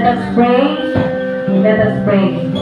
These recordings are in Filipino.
us pray. Let us pray.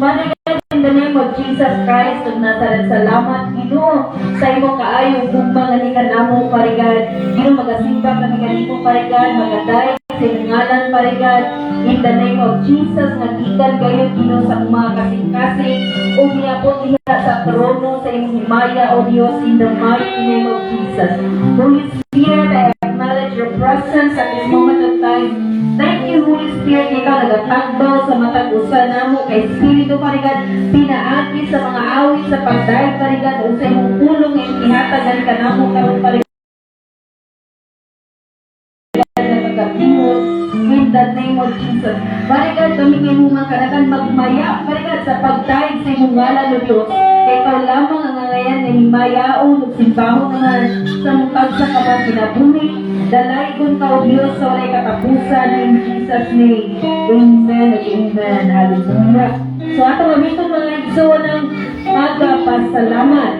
Father God, in the name of Jesus Christ of Nazareth, salamat Ginoo sa imo kaayo ug mga nikanamo parigad. Ginoo magasimba kami kanimo parigad, magaday sa ngalan parigad. In the name of Jesus, nagikan kayo Ginoo sa mga kasing-kasing ug niabot diha sa trono sa imong himaya o Dios, in the mighty name of Jesus. Holy Spirit, I acknowledge your presence at this moment of time. Thank you, Holy Spirit, ikaw nagatagbaw sa matag usa namo kay Espiritu parigad, pinaagi sa mga awit sa pagdayeg parigad o sa imong pulong nga ihatagan kanamo karon parigad. In the name of Jesus. Parigad kami ngayon mo makanakan magmaya parigad sa pagdayeg sa imong ngalan o Diyos. Kay ikaw lamang ang ngayon na himayaon ug simbaho nga sa mutag sa kabang kinabuhi. Dalaygon ka o Diyos sa walay katapusan in Jesus' name. Amen and amen. Hallelujah. So ato gamiton mga igsoon ng pagpasalamat.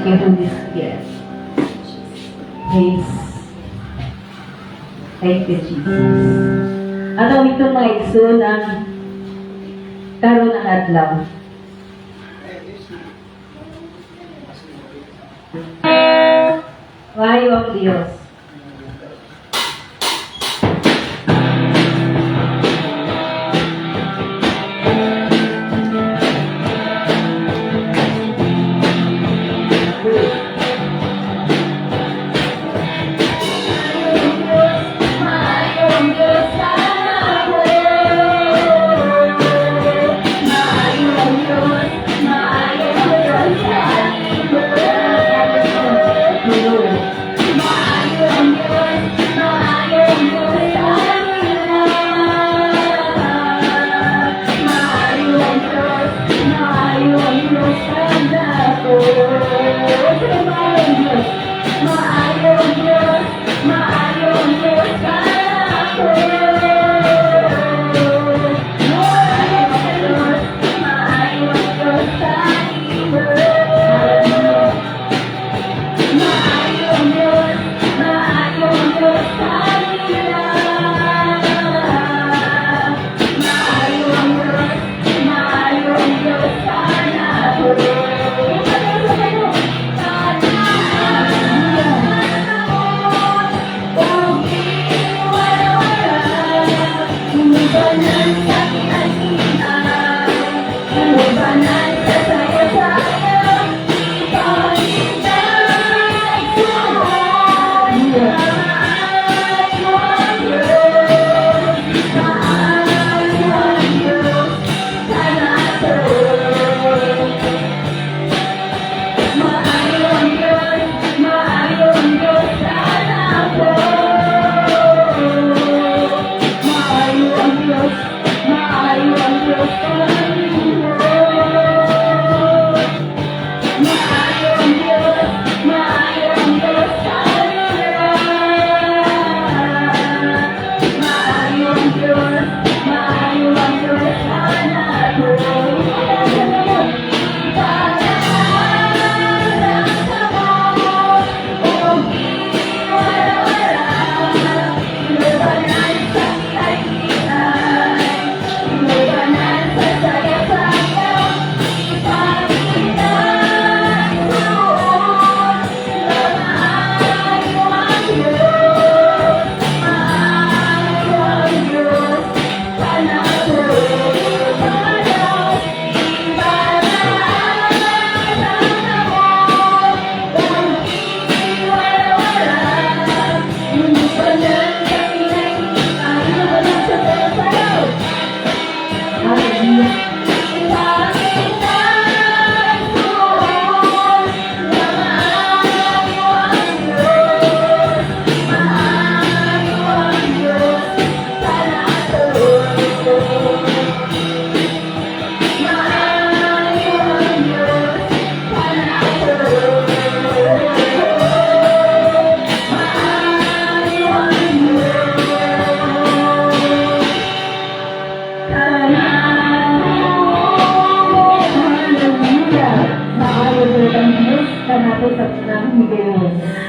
Thank you, Holy Spirit. Praise. Thank you, Jesus. Ano ito mga igsoon ang karon ng adlaw? Mayo ang Diyos.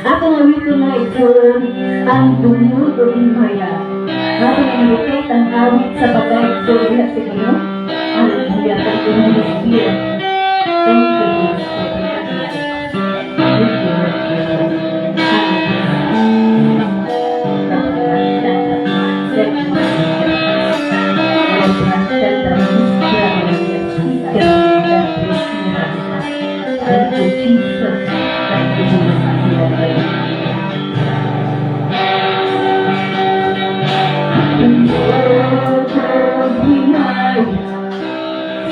Ako nga wito na ito ang dumudong maya. Ako nga nalukit ang awit sa bagay ito diha sa inyo. Ang buya ka ito ng Spirit. Thank you, Lord. Thank you,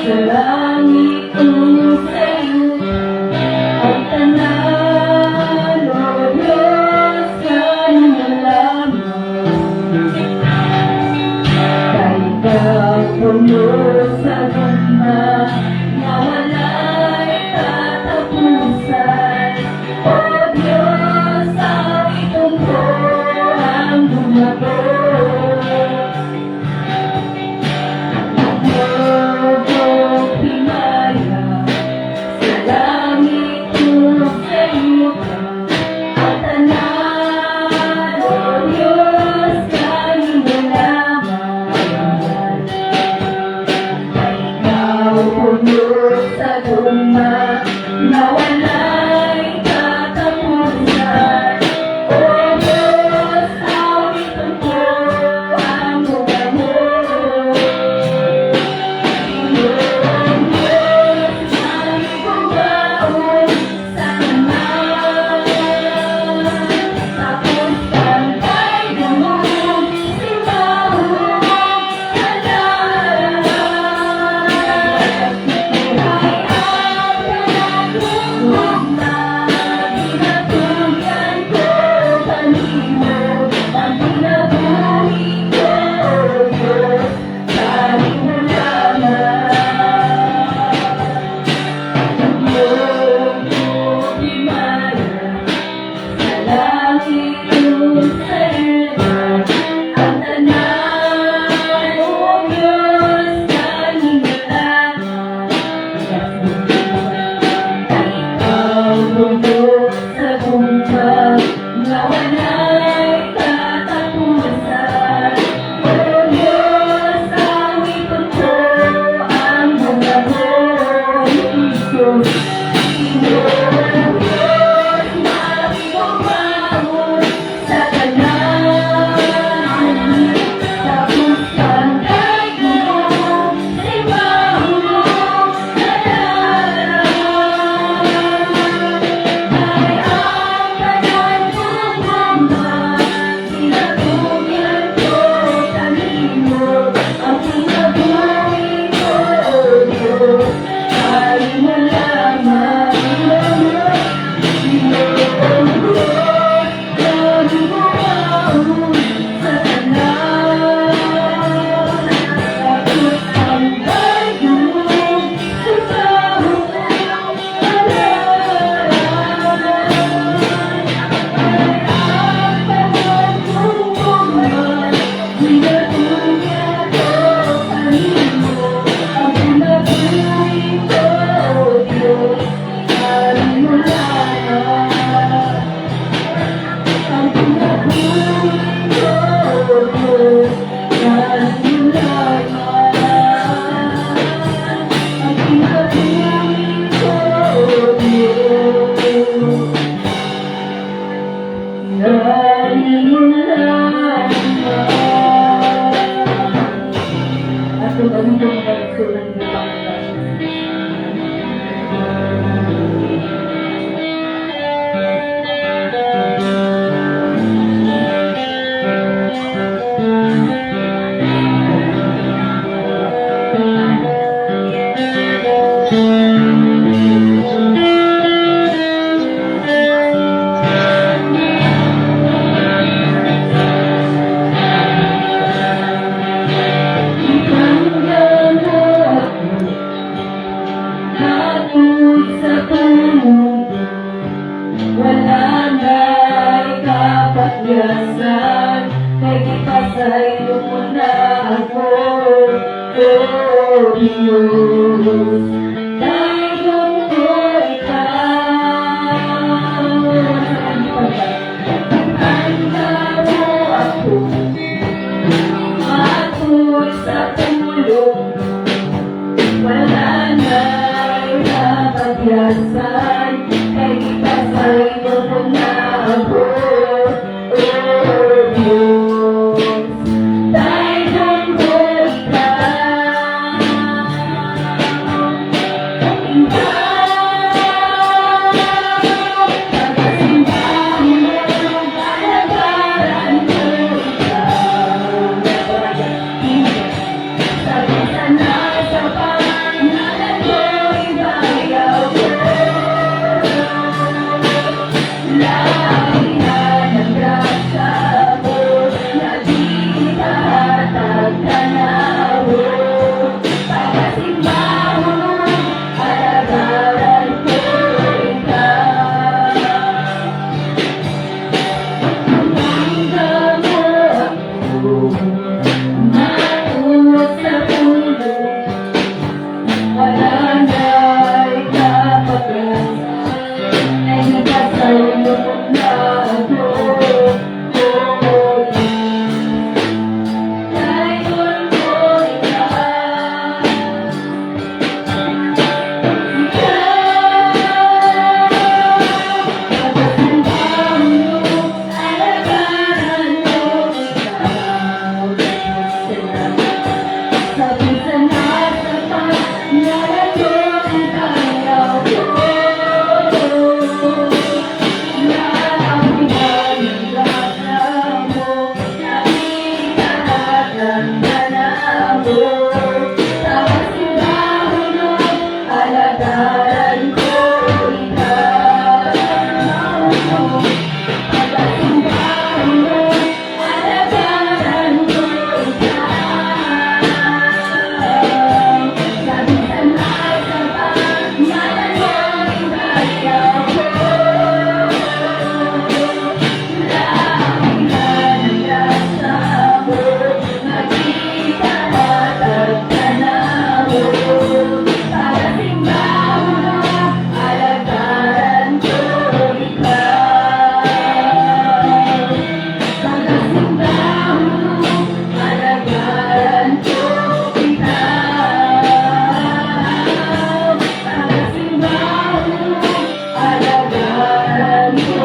sa langit kung sa'yo ang tanan o Diyos ka naman lamang. Kay ikaw puno sa ganda na wala'y katapusan. O Diyos, ang itungko ang bumago. Pinag kung ano yung mga isulan ng Panginoon. Wala na ikapagyasan, nagipasa'yo mo na ako, oh Diyos. Dahil mo ikaw, handa mo ako, matuloy sa tulong. Wala na ikapagyasan, nagipasa'yo mo na ako, oh Diyos. Dahil mo ikaw, pagkasimbahan mo, kalagaran ko ikaw. Sabi sana sa pangalan ko, ibayaw ko. Lahat ng grasya mo, nag-iitatag ka na ako. Pagkasimbahan mo, kalagaran ko ikaw. Hanggang mo ako, matuwag sa pulo. Wala na ikapagyasan, nagipasa'yo mo na ako, oh Diyos. Dahil mo ikaw, pagkasimbahan mo, kalagaran ko ikaw. Sabi sana sa pangalan ko, ibayaw ko. Lahat ng grasya mo, nag-iitatag ka na ako. Pagkasimbahan mo, kalagaran ko ikaw. Pagkasimbahan mo, kalagaran ko ikaw. Sabi sana sa pangalan mo, ibayaw ko. Lahat ng grasya mo, nag-iitatag ka na ako. Pagkasimbahan mo, kalagaran ko ikaw. Pagkasimbahan mo, kalagaran ko ikaw. Pagkasimbahan mo, kalagaran ko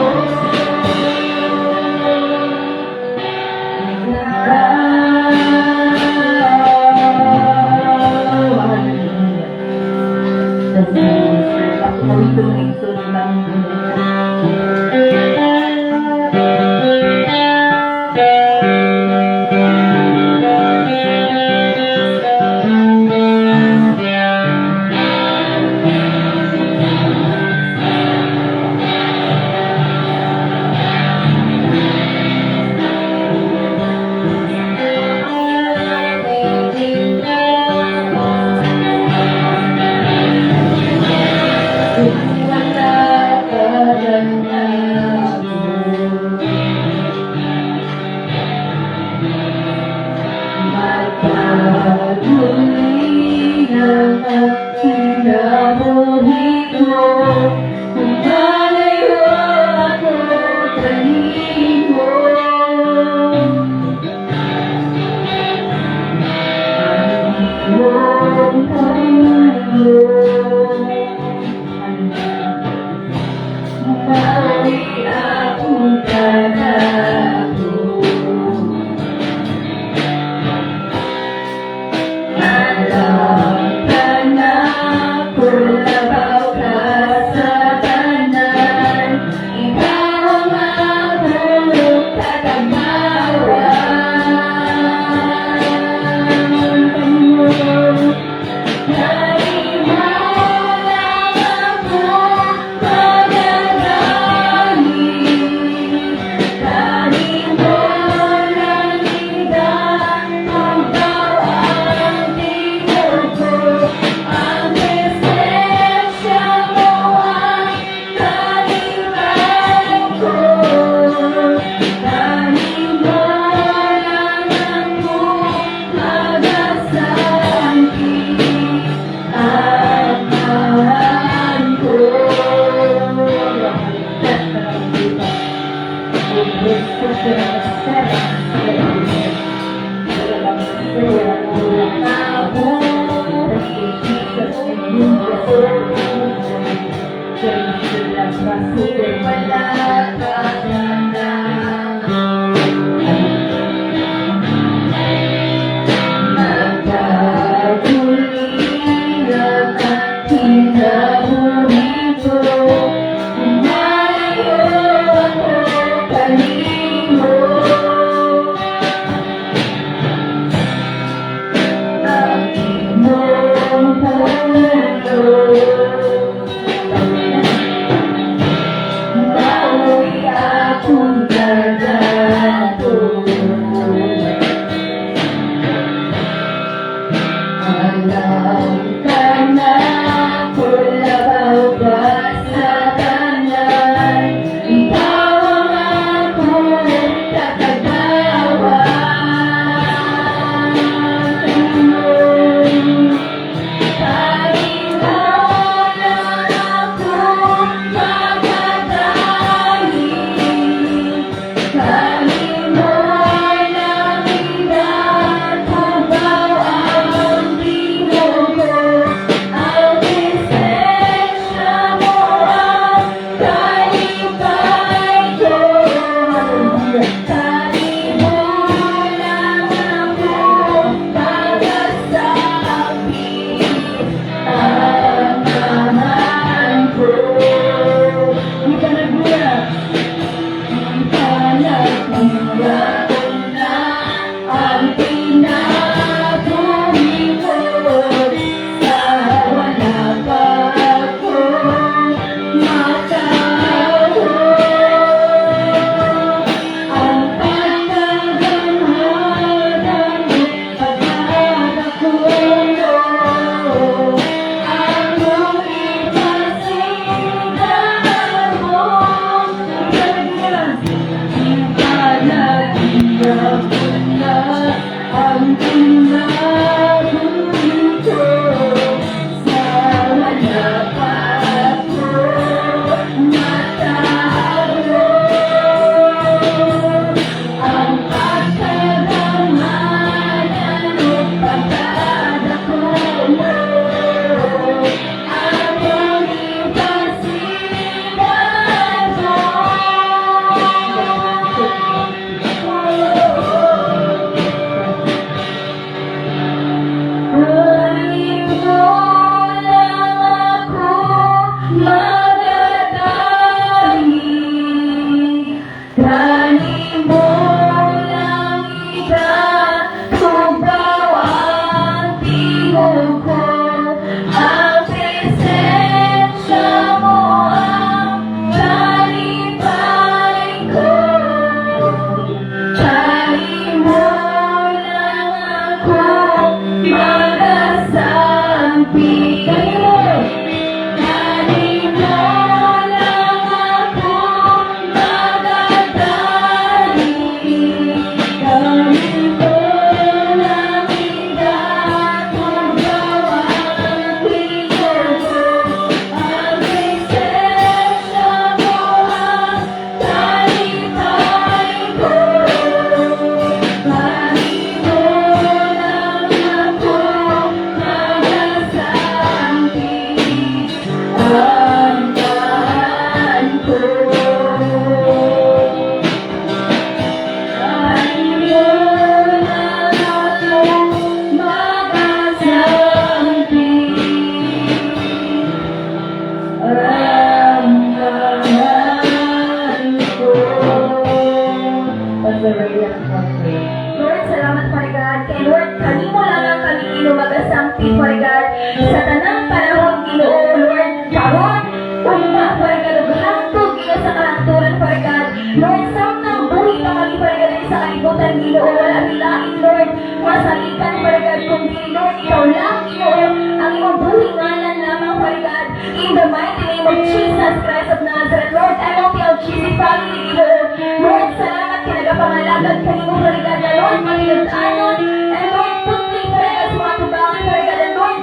Lord, salamat parigan. Kay Lord, kanimo lang ang kami inumagasangti parigan. Sa tanang panahon, Ginoo, Lord, karon, umma parigan, ug hangtod Ginoo sa kahanturan parigan. Lord, samtang buhi pa kami parigan sa kalibutan, Ginoo, wala nilain, Lord, masalitan parigan, kundi Lord, ikaw lang, Ginoo, ang iyong buhi ngalan lamang parigan. In the mighty name of Jesus Christ of Nazareth, Lord, I want to Jesus family, Ginoo. Lord, salamat kinagapangalagan kanimo parigan na Lord, maniludanon, and Lord, putling parigan sa mga tubangan parigan, and Lord,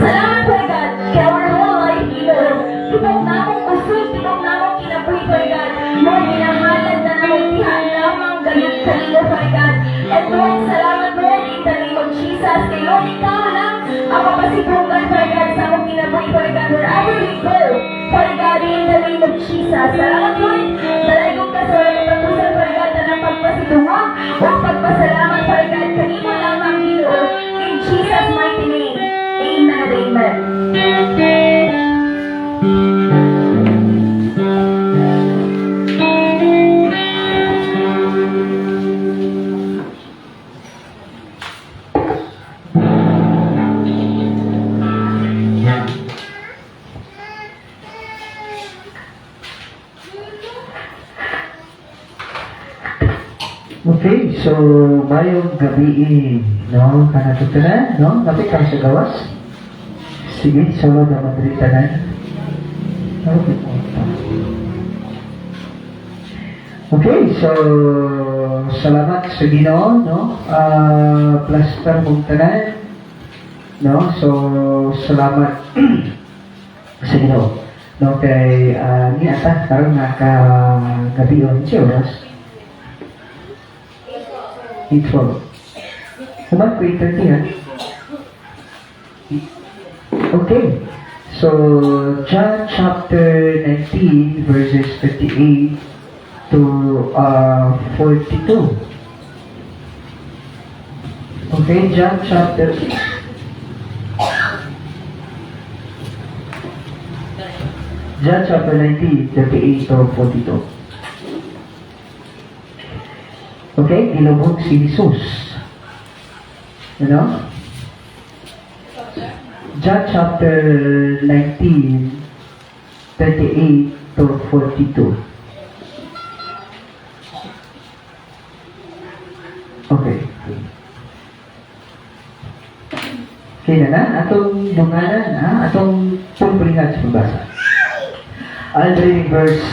salamat parigan, kay our whole life, Ginoo. Tibok namong usul, tibok namong kinabuhi parigan, Lord, minahalad na namong tihan lamang ganyan kanimo parigan, and Lord, salamat Lord, in the name of Jesus, kay Lord, ikaw lang ang mapasibukan parigan sa among kinabuhi parigan, wherever we go, parigan, in the name of Jesus. Salamat Lord, dalay kong kasalan at tapusan parigan na ng pagpasidungo o pagpasalamat parigan kanimo lamang Ginoo, in Jesus' mighty name. Amen and amen. Okay, so mayong gabi, no, kanatutunan, no, napit kang sa gawas. Sige, solo na madritanan. Okay, so salamat sa Ginoo, no, plaster mong tanan, no, so salamat sa Ginoo, no, kay ni ata karon gabi on si oras. Intro. Sabat ko 8:30 ha? Okay. So, John chapter 19 verses 38 to 42. Okay, John chapter John chapter 19, 38 to 42. Okay, ilubog si Jesus. Ano? John chapter 19, 38 to 42. Okay. Kaya na, atong bungalan, atong pulpulingan sa pagbasa. I'll read verse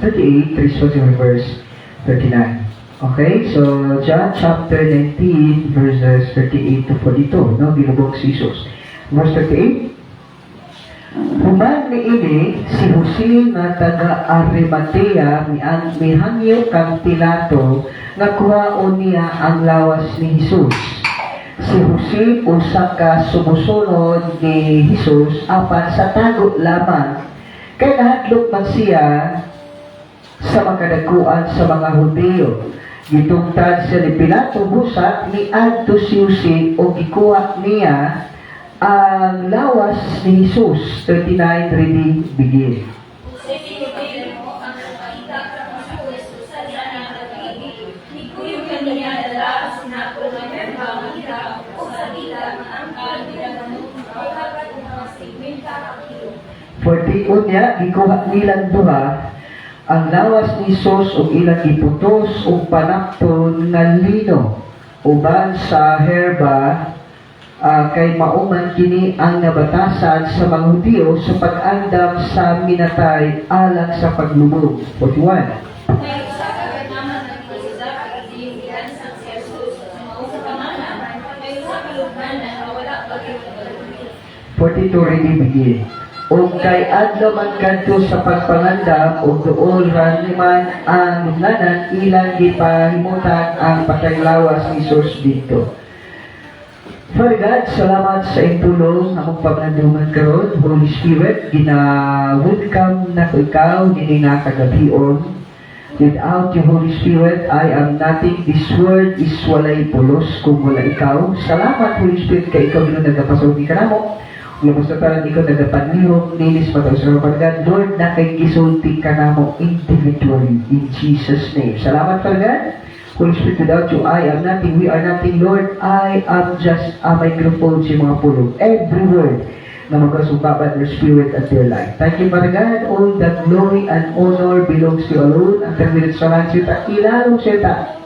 38, responsibly verse 39. Okay, so John chapter 19 verses 38 to 42, no, ginubog si Jesus. Verse 38. Human ni ini si Jose na taga Arimatea mihangyo kang Pilato nga kuhaon niya ang lawas ni Jesus. si Jose usa ka sumusunod ni Jesus apan sa tago lamang kay nahadlok man siya sa makadakuan sa mga Hudyo. Gitungtad siya ni Pilato busa ni adto si Jose o gikuha niya ang lawas ni Jesus. 39 ready begin. Forty-un niya, gikuha nilang duha ang lawas ni Jesus ug ilang giputos ug panapton nga lino uban sa herba kay mauman kini ang nabatasan sa mga Hudyo sa pag-andam sa minatay alang sa paglubog. 41. 42 ready begin. O kay adlaw man kadto sa pagpangandam o duol ra man ang nuglanan ilang gipahimutan ang pataylawas ni Jesus dito. Father God, salamat sa iyong tulong among paglandungan karon. Holy Spirit, gina-welcome na ko ikaw dili nga kagabion. Without you, Holy Spirit, I am nothing. This word is walay pulos kung wala ikaw. Salamat, Holy Spirit, kay ikaw gano'n nagkapasok ni kanamo. Lubos na talang ikaw nagapanlihok, nilis mataw sa kapag Lord, na kay gisulti ka namo individually in Jesus' name. Salamat, Father God. Holy Spirit, without you, I am nothing. We are nothing, Lord. I am just a microphone sa mga pulong. Every word na magkasubabat their spirit and their life. Thank you, Father God. All the glory and honor belongs to you alone. Ang terminate sa lang sita, ilalong sita.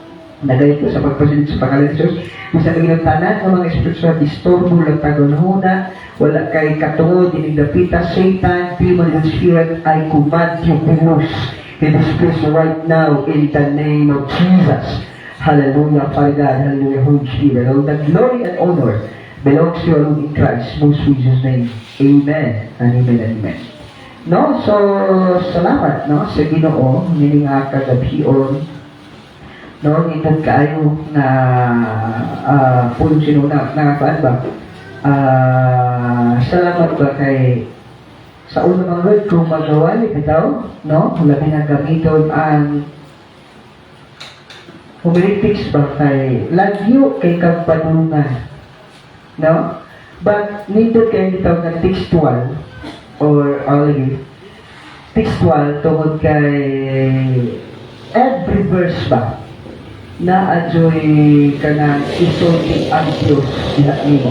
Nagayit ko sa pagpasunod sa pangalan ni Jesus. Bisa naging ang tanan ng mga espiritual disturbo, lagtagonhuna, wala kay katungod, dinigdapita, Satan, demon and spirit, I command you, Venus, in this place right now, in the name of Jesus. Hallelujah, Father God, hallelujah, Holy Spirit. All the glory and honor belongs to you alone in Christ, most Jesus' name. Amen, and amen, and amen. No, so, salamat, no, sa Ginoo, meaning kagabion, no, itong kaayo na pulong sinuna, nakapaan ba? Salamat ba kay sa unang mga word kung magawali bitaw, no? Labi na gamiton ang humilitics ba kay lagyo kay kagpadungan, no? But nito kay bitaw na textual or only textual tungod kay every verse ba na adjoy ka na isulti ang Diyos diha nimo.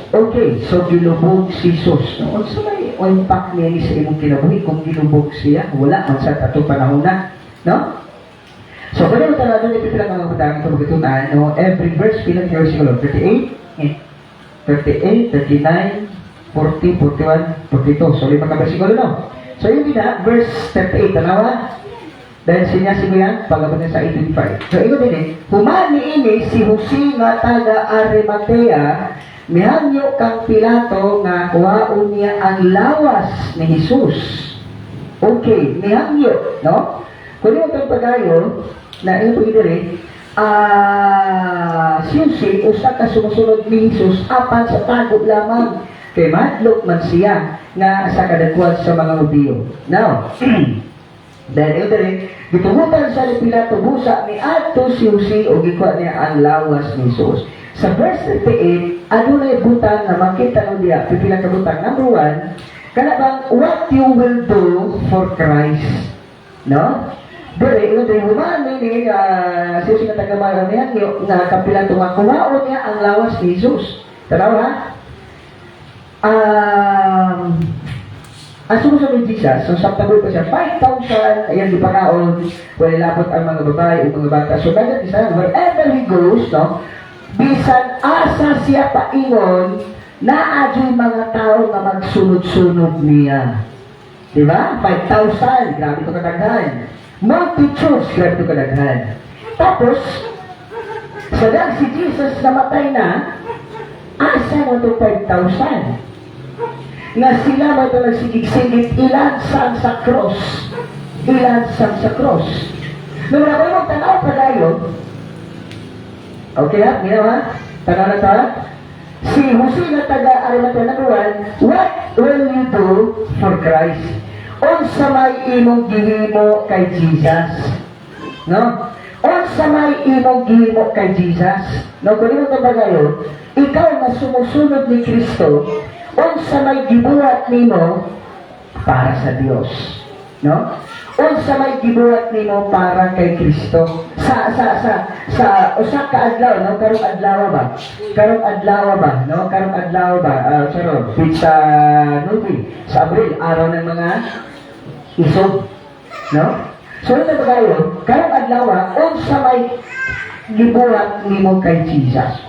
Okay, so gilubog si Jesus. No? Unsa may impact niya ni sa imong kinabuhi kung gilubog siya? Wala man sa atong panahon na. No? So, kaya mo talaga doon ipipila mga madami ito magitunan. No? Every verse, pilang versikulo? 38, 39, 40, 41, 42. So, 5 ka versikulo, no? So, yun din na, verse 38, tanawa? Dahil sinyasi mo yan, pagabot niya sa 825. So, ito din eh, humani ini si Jose nga taga Arimatea, mihanyo kang Pilato nga kuhaon niya ang lawas ni Jesus. Okay, mihanyo, no? Kung yung itong pagayo, na ito pagidiri, si Jose, usa ka sumusunod ni Jesus, apan sa tago lamang. Kay madlok man siya nga sa kadakuan sa mga Hudyo. Now, dahil ito rin, gituhutan sa ni Pilato busa ni adto si Jose o gikuha niya ang lawas ni Jesus. Sa verse 38, adunay butang na makita no diya, pipilang ka butang. Number 1, kanabang what you will do for Christ. No? Dere, ito rin, humani ni Jesus na taga-maran niya, na kapilato nga kuhaon niya ang lawas ni Jesus. Tanaw ha? Ang sumusunod ni Jesus, so sa tabi pa siya, 5,000, ayan, di pa kaon, wala lapot ang mga babae o mga bata. So, dagat isa, wherever he goes, no, bisan asa siya paingon, naadyo'y mga tao na magsunod-sunod niya. Diba? 5,000, grabe ito kadaghan. Multitudes, grabe ito kadaghan. Tapos, sa dahil si Jesus namatay na, asa mo ito 5,000? Na sila may ito nagsigig-sigig, ilansang sa cross. Ilansang sa cross. Nung ako yung magtanaw pa tayo, okay ha? Ginawa? Tanaw na ta? Si Jose na taga Arimatea, number one, what will you do for Christ? Unsa may imong gihimo kay Jesus? No? Unsa may imong gihimo kay Jesus? No, kung imo tabagayo, ikaw na sumusunod ni Kristo, unsa may gibuhat nimo para sa Dios. No? Unsa may gibuhat nimo para kay Kristo. Sa usa ka adlaw, no, karong adlaw ba? Karong adlaw ba, no? Karong adlaw ba? Saro, sa Nubi, sa Abril, araw ng mga isog, no? So ito ba kayo? Karong adlaw, unsa may gibuhat nimo kay Jesus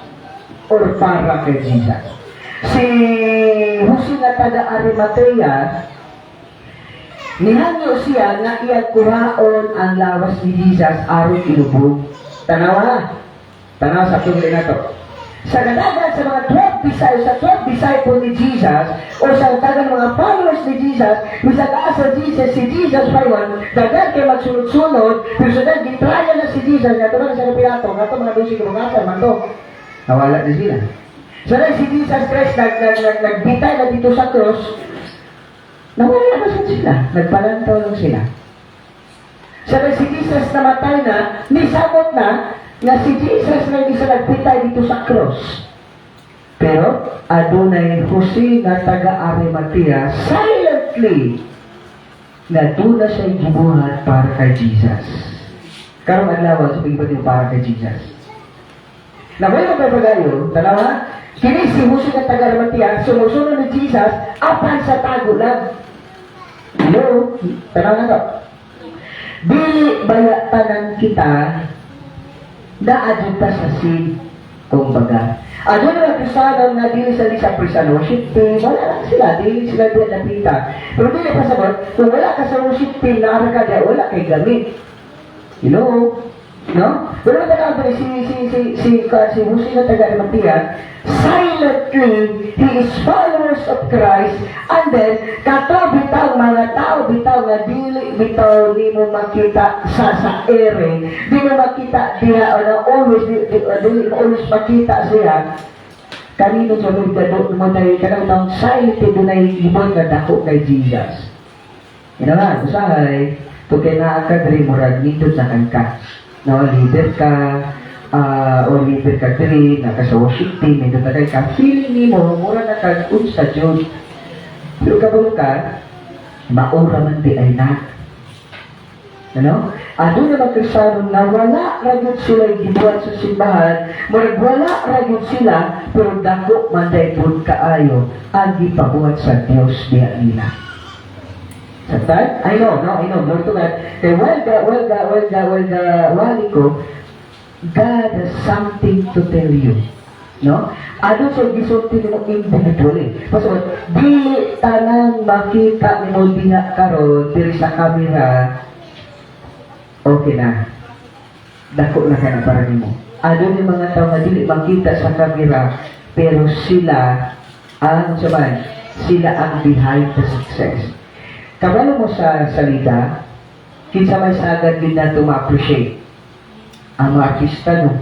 or para kay Jesus. Si Jose na taga Arimatea, nihanyo siya nga iyang kuhaon ang lawas ni Jesus aron ilubog. Tanawa sa tungli na to. Sa kadagan sa mga 12 disciple ni Jesus o sa tagang mga followers ni Jesus, bisag asa Jesus, si Jesus payon, dagan kay magsunod-sunod, pero sa dagan gitraya na si Jesus, nga tuman sa Pilato, nga mga dosi kumukasan, man to. Nawala na sila. So na si Jesus Christ nagbitay na dito sa cross, nawala na sila, nagpalantaw lang sila. Sabi si Jesus namatay na, nisabot na si Jesus na hindi sa nagpitay dito sa cross. Pero, adunay Jose na taga Arimatea, silently, na doon na siya gibuhat para kay Jesus. Karong adlaw, sa pag-ibad yung para kay Jesus. Na may magpapagayo, tanawa, kini si Jose na taga Arimatea, sumusunod ni Jesus, apan sa tagulag. Hello? Tanaw na to. Di bayatanan kita na adunta sa sin, kumbaga. Adun na Kristiyano na dili sa prison worship team, wala lang sila, dili sila din napita. Pero dili pa sabot, kung wala ka sa worship team, nakakada, wala kay gamit. You know? No? Pero naman si Jose na taga Arimatea, silently, he is followers of Christ, and then, kato bitaw mga tao, bitaw nga dili, bitaw di mo makita sa ere, di mo makita diha, o na always, di mo always makita siya, kanino siya mo dahil kanang taong silently, dunay ibon nga dako kay Jesus. Ina nga, usahay, to kay naakadri, murag nindot na kangka. No, leader ka, o leader ka diri, naka sa worship team, ito na ka, feeling ni mo, mura na ka, sa Diyos. Pero kabalo ka, maura man di ay na. Ano? Doon na Kristiyano na wala ragyod sila gibuhat sa simbahan, murag wala ragyod sila, pero dako man day pud kaayo, agi pabuhat sa Diyos diya nila. Sometimes, I know, Lord to God, kaya wali ko, God has something to tell you. No? Ano sa gisulti mo individually? Pasok, di tanang makita ni mo diha karon diri sa camera, okay na. Dako na ka na para nimo. Ano ni mga tao nga dili makita sa camera, pero sila ang saman, sila ang behind the success. Kabalo mo sa salita, kinsa may sagad din na ma-appreciate. Ang mga artista, no?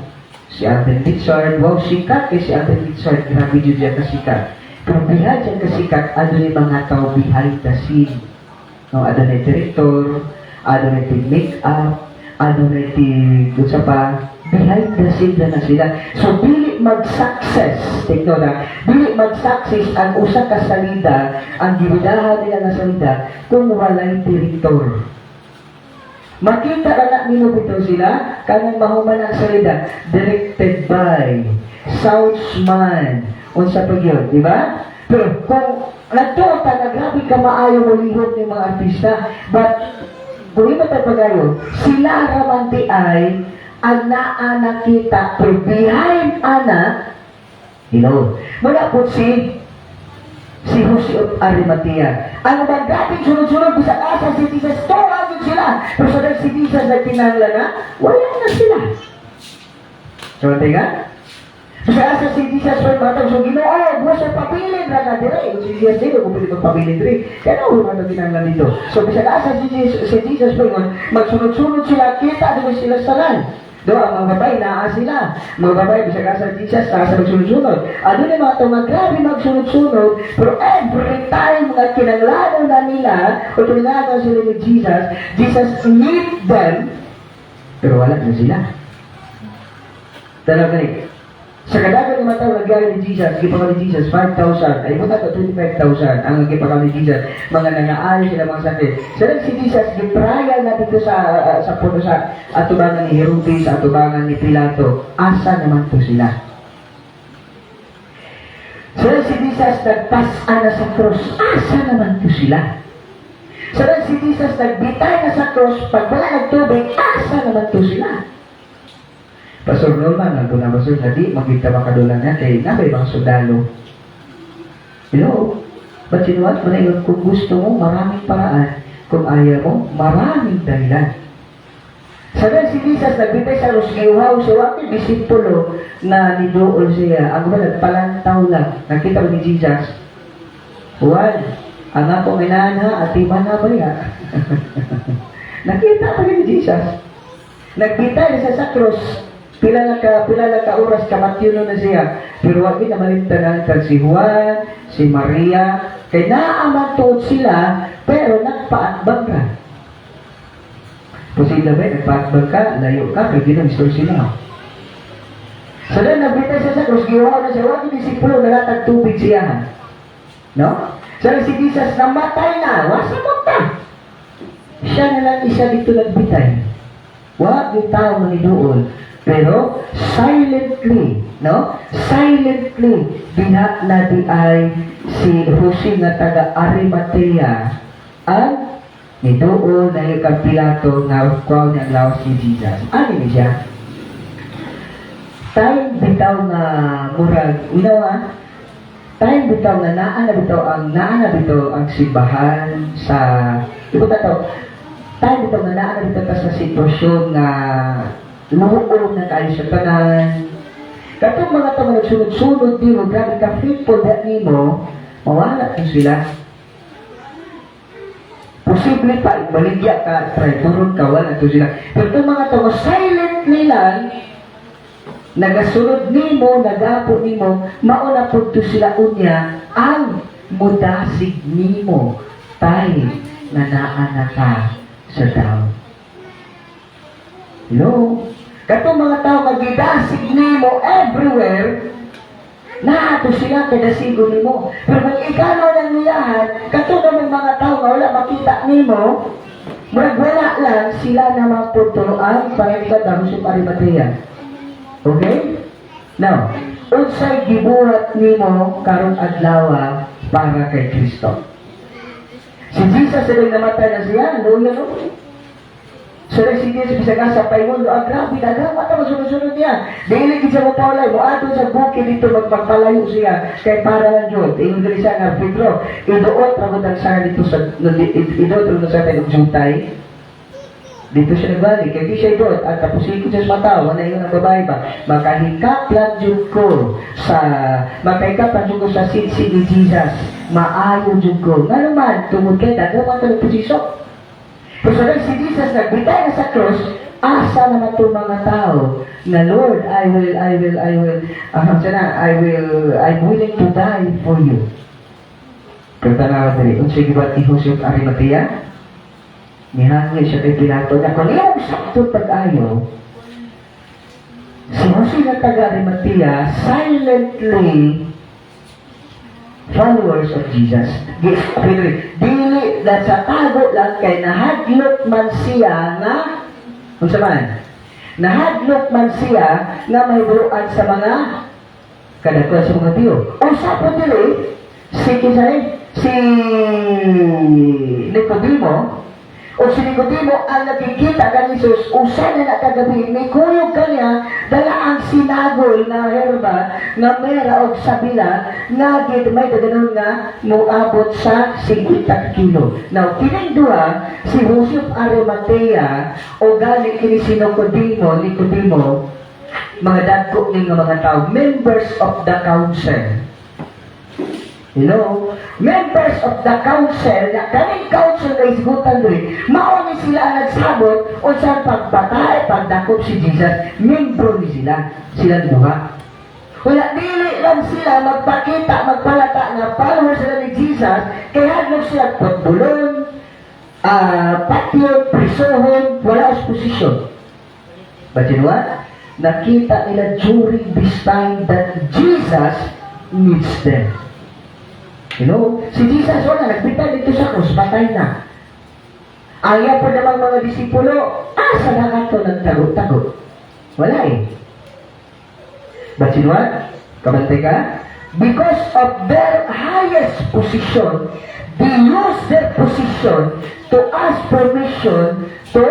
Si Alden Richard, wow, sikat si Alden Richard, grabe dyan dyan kasikat. Pero behind dyan kasikat, ano yung mga tao behind the scene? No, ano na yung director, ano na yung make-up, ano na yung sa pa, behind the scene na sila. So, dili mag-success, tigno na, dili mag-success ang usa ka salida, ang gibidahan nila na salida, kung walay director. Makita na nino bitaw sila, kanang mahuman ang salida, directed by, Southman, unsa pa yun, di ba? Pero kung nagtuta na grabe ka maayo mo lihot ng mga artista, but kung iba tayo pagayo, sila ramanti ay ang naana kita, pero behind ana, wala po si Jose of Arimatea. Ang magdating sunod-sunod bisa asa si Jesus, tawagin sila. Pero sa si Jesus nagtinangla na, wala na sila. So, tingnan? Sa asa si Jesus for matang, so ginoo, buwas sa pabilin na dire. Si Jesus dito, kung pili magpabilin dire. Kaya na ulo na tinangla dito. So, bisa asa si Jesus for magsunod-sunod sila, kita doon sila saran. Do, ang mga babae, naa sila. Mga babae, bisa ka sa Jesus, naa sa magsunod-sunod. Ano na mga itong grabe magsunod-sunod, pero every time nga kinanglano na nila, o kinanglano sila ni Jesus, Jesus need them, pero wala na sila. Talaga ni, sa kadagan ng mga tao nagyari ni Jesus, gipakaw ni Jesus, 5,000, ay mo na ito, 25,000, ang gipakaw ni Jesus, mga nangaayos sila mga sakit. So si Jesus, gitrial na dito sa puno sa atubangan ni Herodes, sa atubangan ni Pilato, asa naman to sila? So si Jesus, nagpasa na sa cross, asa naman to sila? So si Jesus, nagbitay na sa cross, pag wala nagtubig, asa naman to sila? Pastor Norman, nandun na Pastor, hindi magkita makadulan niya kay nabay mga sundalo. Hello? But you know what? Manayon, kung gusto mo, maraming paraan. Kung ayaw mo, maraming dahilan. Sabi si Jesus, nagbitay sa Rosgiuhaw, so ang disipulo na nidool siya, ang mga nagpalantaw lang. Nakita mo ni Jesus, Juan, ang ako minana at iman na ba niya? Nakita pa ni Jesus. Nagbitay na siya sa cross. Pila na ka oras kamatyon na siya. Pero wag na malintanan kan si Juan, si Maria, kay naamatod sila, pero nagpaatbang ka. Posible ba, nagpaatbang ka, layo ka, kay ginag-store sila. So then, nagbitay siya sa krus, giwaw na siya, wag yung disipulo, nalatag tubig siya. No? So si Jesus, namatay na, wasa mo ta. Siya na lang isa dito nagbitay. Wag yung tao manidoon. Pero, silently, no? Silently, binak na di ay si Jose nga taga Arimatea ang nidoon na yung Pilato nga kwaw niyang lawas ni Jesus. Ano ni siya? Time bitaw nga murag, time bitaw nga naana bitaw ang simbahan sa, time bitaw nga naana bitaw sa sitwasyon nga luhog na kayo sa tanan. Katong mga tao nagsunod-sunod din mo, grabe ka faithful that mo, mawala na sila. Posible pa, baligya ka, try, turun ka, wala na sila. Pero itong mga tao, silently lang, nagasunod nimo, nagapo nimo, mauna po to sila unya, ang mudasig nimo, tayo na naanaka sa tao. Hello? Katong mga tao magidasig nimo everywhere, naato sila kadasigo nimo. Pero kung ikaw lang niyahan, katong ng mga tao na wala makita nimo, wala lang sila na maputuroan para ikadam sa Arimatea. Okay? Now, unsay gibuhat nimo karong adlaw para kay Kristo. Si Jesus ay namatay na siya, no? So, si Jesus bisa nga sa paimundo, grabe na, mata masunod-sunod niya. Dahil sa mga paulay, mo ato sa bukid dito, magpagpalayo siya, kay para lang yun. Ingon gali siya nga, Pedro, idoot, ragotan sa dito sa, idoot, ragotan sa tayo ng dito siya nagbalik, kaya di siya idoot, at tapos ikot siya sa mata, wala yun ang babae ba, makahikap lang yun ko sa sinsi ni Jesus, maayo yun ko. Nga naman, tumod kayo, dagawa ka ng posisyon. Pero si Jesus nagbitay na sa cross, asa naman itong mga tao na Lord, I'm willing to die for you. Pero tanawa dali, unsay gibat ni Jose of Arimatea, nihangil siya kay Pilato na kung iyong sakto pag-ayaw, si Jose na taga Arimatea silently followers of Jesus. Dili na sa tago lang kay nahadlok man siya na unsa man? Nahadlok man siya na may buruan sa mga kadaghan sa mga tiyo. Usa pa dili si Nicodemo o si Nicodemo ang nakikita kang Jesus, usa na nakagabi, may kuyog kanya, dala ang sinagol na herba, na mera o sabila, na may ganoon nga, muabot sa 50 kilo. Now, kinindua, si Joseph Arimatea, o galing kini si Nicodemo, mga dagko ng mga tao, members of the council. Members of the council, na kaming council na isgutan rin, mauni sila ang nagsabot o sa pagbatay, pagdakop si Jesus, membro ni sila. Sila duha. Wala, dili lang sila magpakita, magpalata na follower sila ni Jesus, kaya hadlok sila pagdulon, patio, prisohon, wala posisyon. But you know what? Nakita nila during this time that Jesus needs them. Si Jesus wala, nagbitay dito sa krus, patay na. Ayaw po namang mga disipulo, asa na ka ito nagtago-tago? Wala eh. But you know what? Kabantay ka? Because of their highest position, they use their position to ask permission to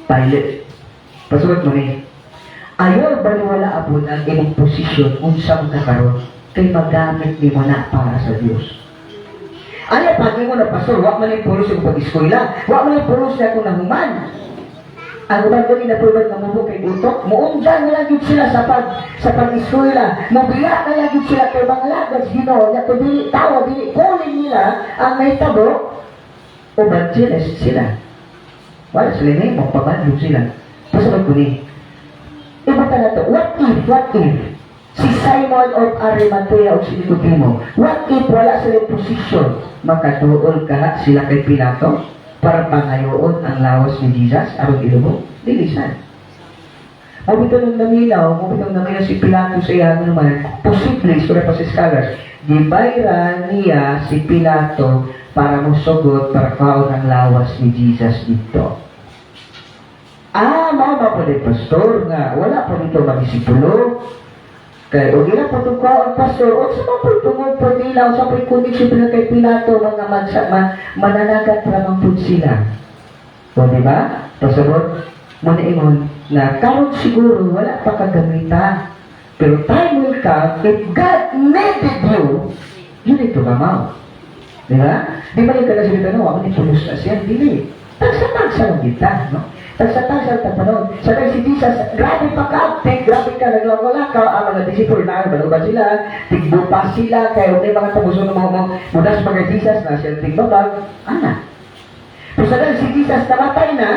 Pilate. Pasulat mo ni, ayaw baliwala abon ang imong posisyon unsa mo nakaroon kay magamit ni mo na para sa Dios. Ano pagi mo na pastor, wak man yung pulos yung pag-eskwela, wak man yung pulos na akong nahuman. Ang ubang gani na pulad ng mubo kay utok, muundan na lang yun sila sa pag-eskwela, mabiya na lang yun sila kay mga lagas, Ginoo, na kung dili tawa, dili kunin nila ang may tabo, o badjiles sila. Wala sila na yung magpabadyo sila. Pasagot ko ni, iba na to, what if, si Simon of Arimathea o si Nicodemo, what if wala sila posisyon, makatuol ka sila kay Pilato, para pangayoon ang lawas ni Jesus, arong ilubo, dilisan. Mabitong naminaw si Pilato sa iya naman, posible, sura pa sa scholars, gibayra niya si Pilato para musugot, para kaon ang lawas ni Jesus dito. Mama po ni pastor nga, wala po dito mag-isipulo. Kaya, o gila po itong kaon, pastor, o sa mga po itong pagdilaw, sa po ikunik siya pala kay Pilato, mga mananagat ramang po sila. O, diba? Pasabot, muna ingon, na karon siguro, wala pa kagamita. Pero time will come, if God needed you, you need to come out. Diba? Di ba yung kalasalita, no? Ako ni Pulos na siya, dili. Tagsa-tagsa lang kita, no? Tagsa-tagsa lang tapanon. Sa kay si Jesus, grabe pa ka-uptake, grabe ka, naglawala ka, ang mga disciple na, ba sila, tigbupa sila, kaya may mga tabuso ng mga mudas mga Jesus na siya tigbabag, Pero sa kay si Jesus, namatay na,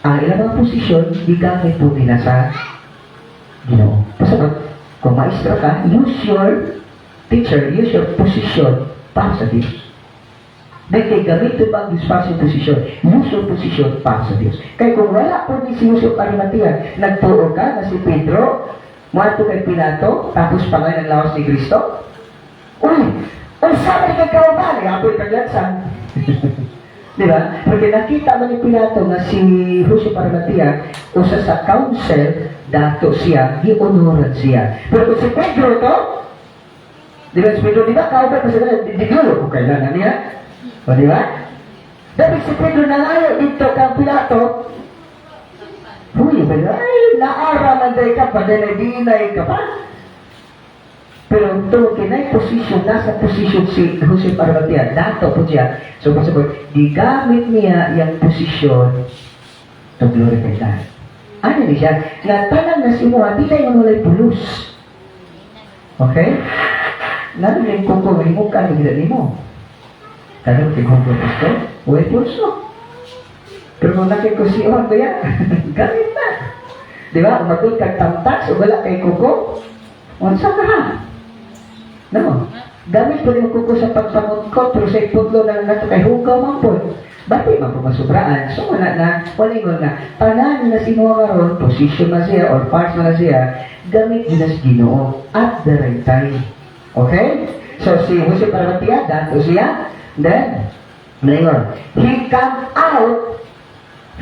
ang ilang mga posisyon, gigamit po nila sa Ginoo. Pasagot, kung maestro ka, use your teacher, use your position para sa Diyos. Dahil kay gamitin ba ang Diyos para sa posisyon? Use your position para sa Diyos. Kaya kung wala po ni si Joseph Arimathea, nagtuo ka na si Pedro, muwato kay Pilato, tapos pangay ng lawas ni Kristo, sabi kay kawaban, apoy kaglatsan. Diba? Pero nakita mo ni Pilato na si Joseph Arimathea, usa sa council, dato siya, gionoran siya. Pero kung si Pedro to, diba si Pedro, diba, kawaban pa siya, didulo ko kailangan niya. O, di ba? Dahil si Pedro nangayo dito kang Pilato, Pedro, naaraman day ka pa, dinay ka pa. Pero ito, kinay posisyon, nasa posisyon si Joseph Arimathea, dato po siya. So, pasabot, di gamit niya yung posisyon to glorify God. Ano niya siya? Natalang na si Moa, di tayo manulay pulos. Okay? Narinig ko kung may mukha na gila mo. Kalau kung gusto, uwi pulso. Pero kung nakikusiwan ko yan, gamit na. Di ba? Umatod kag tamtas, o wala kay kuko, unsa ka ha? No. Gamit ko rin kuko sa pagpamungkot, pero sa ipudlo na nato kay hugaw man po. Bati man po masubraan. So, wala walingon na, tanan na si Moa karon, position na siya, or parts na siya, gamit din na si Ginoo at the right time. Okay? So, si Joseph Arimathea, dato siya, then, he come out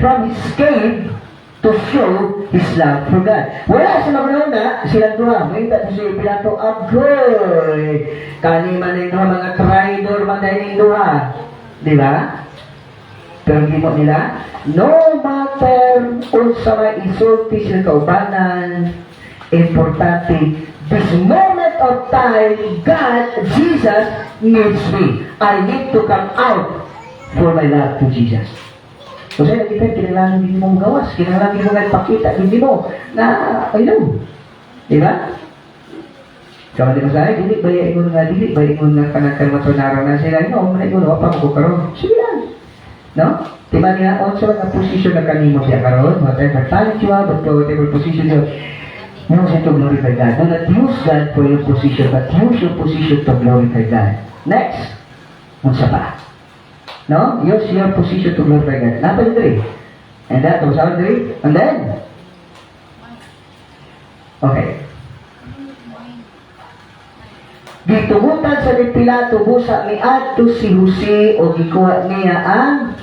from his cave to show his love for God. Wala sa maguna, sila dua, may ito si Pilato, agoy! Kani man yung mga traidor, man yung dua. Di ba? Pero hindi mo nila, no matter kung sa may isulti sila kaubanan, importante, this moment of time, God, Jesus, needs me. I need to come out for my love to Jesus. So, sa'yo, kita, kinailangan hindi mo gawas, kinailangan hindi mo nagpakita, hindi mo na, I know. Diba? Kama di masaya, dili ba ingon nga kanang matunara na sila, no, muna ingon, wapa mo ko karon. Sige lang. No? Tiba niya, on sa mga position na kanimo siya karon, whatever talent you have, whatever position you have, use it to glorify God. Do not use God for your position, but use your position to glorify God. Next, unsa pa? No? Use your position to glorify God. Napal diri. And that was our diri. And then, okay. Gitugutan sa ni Pilato busa ni adto si Jose o gikuha niya ang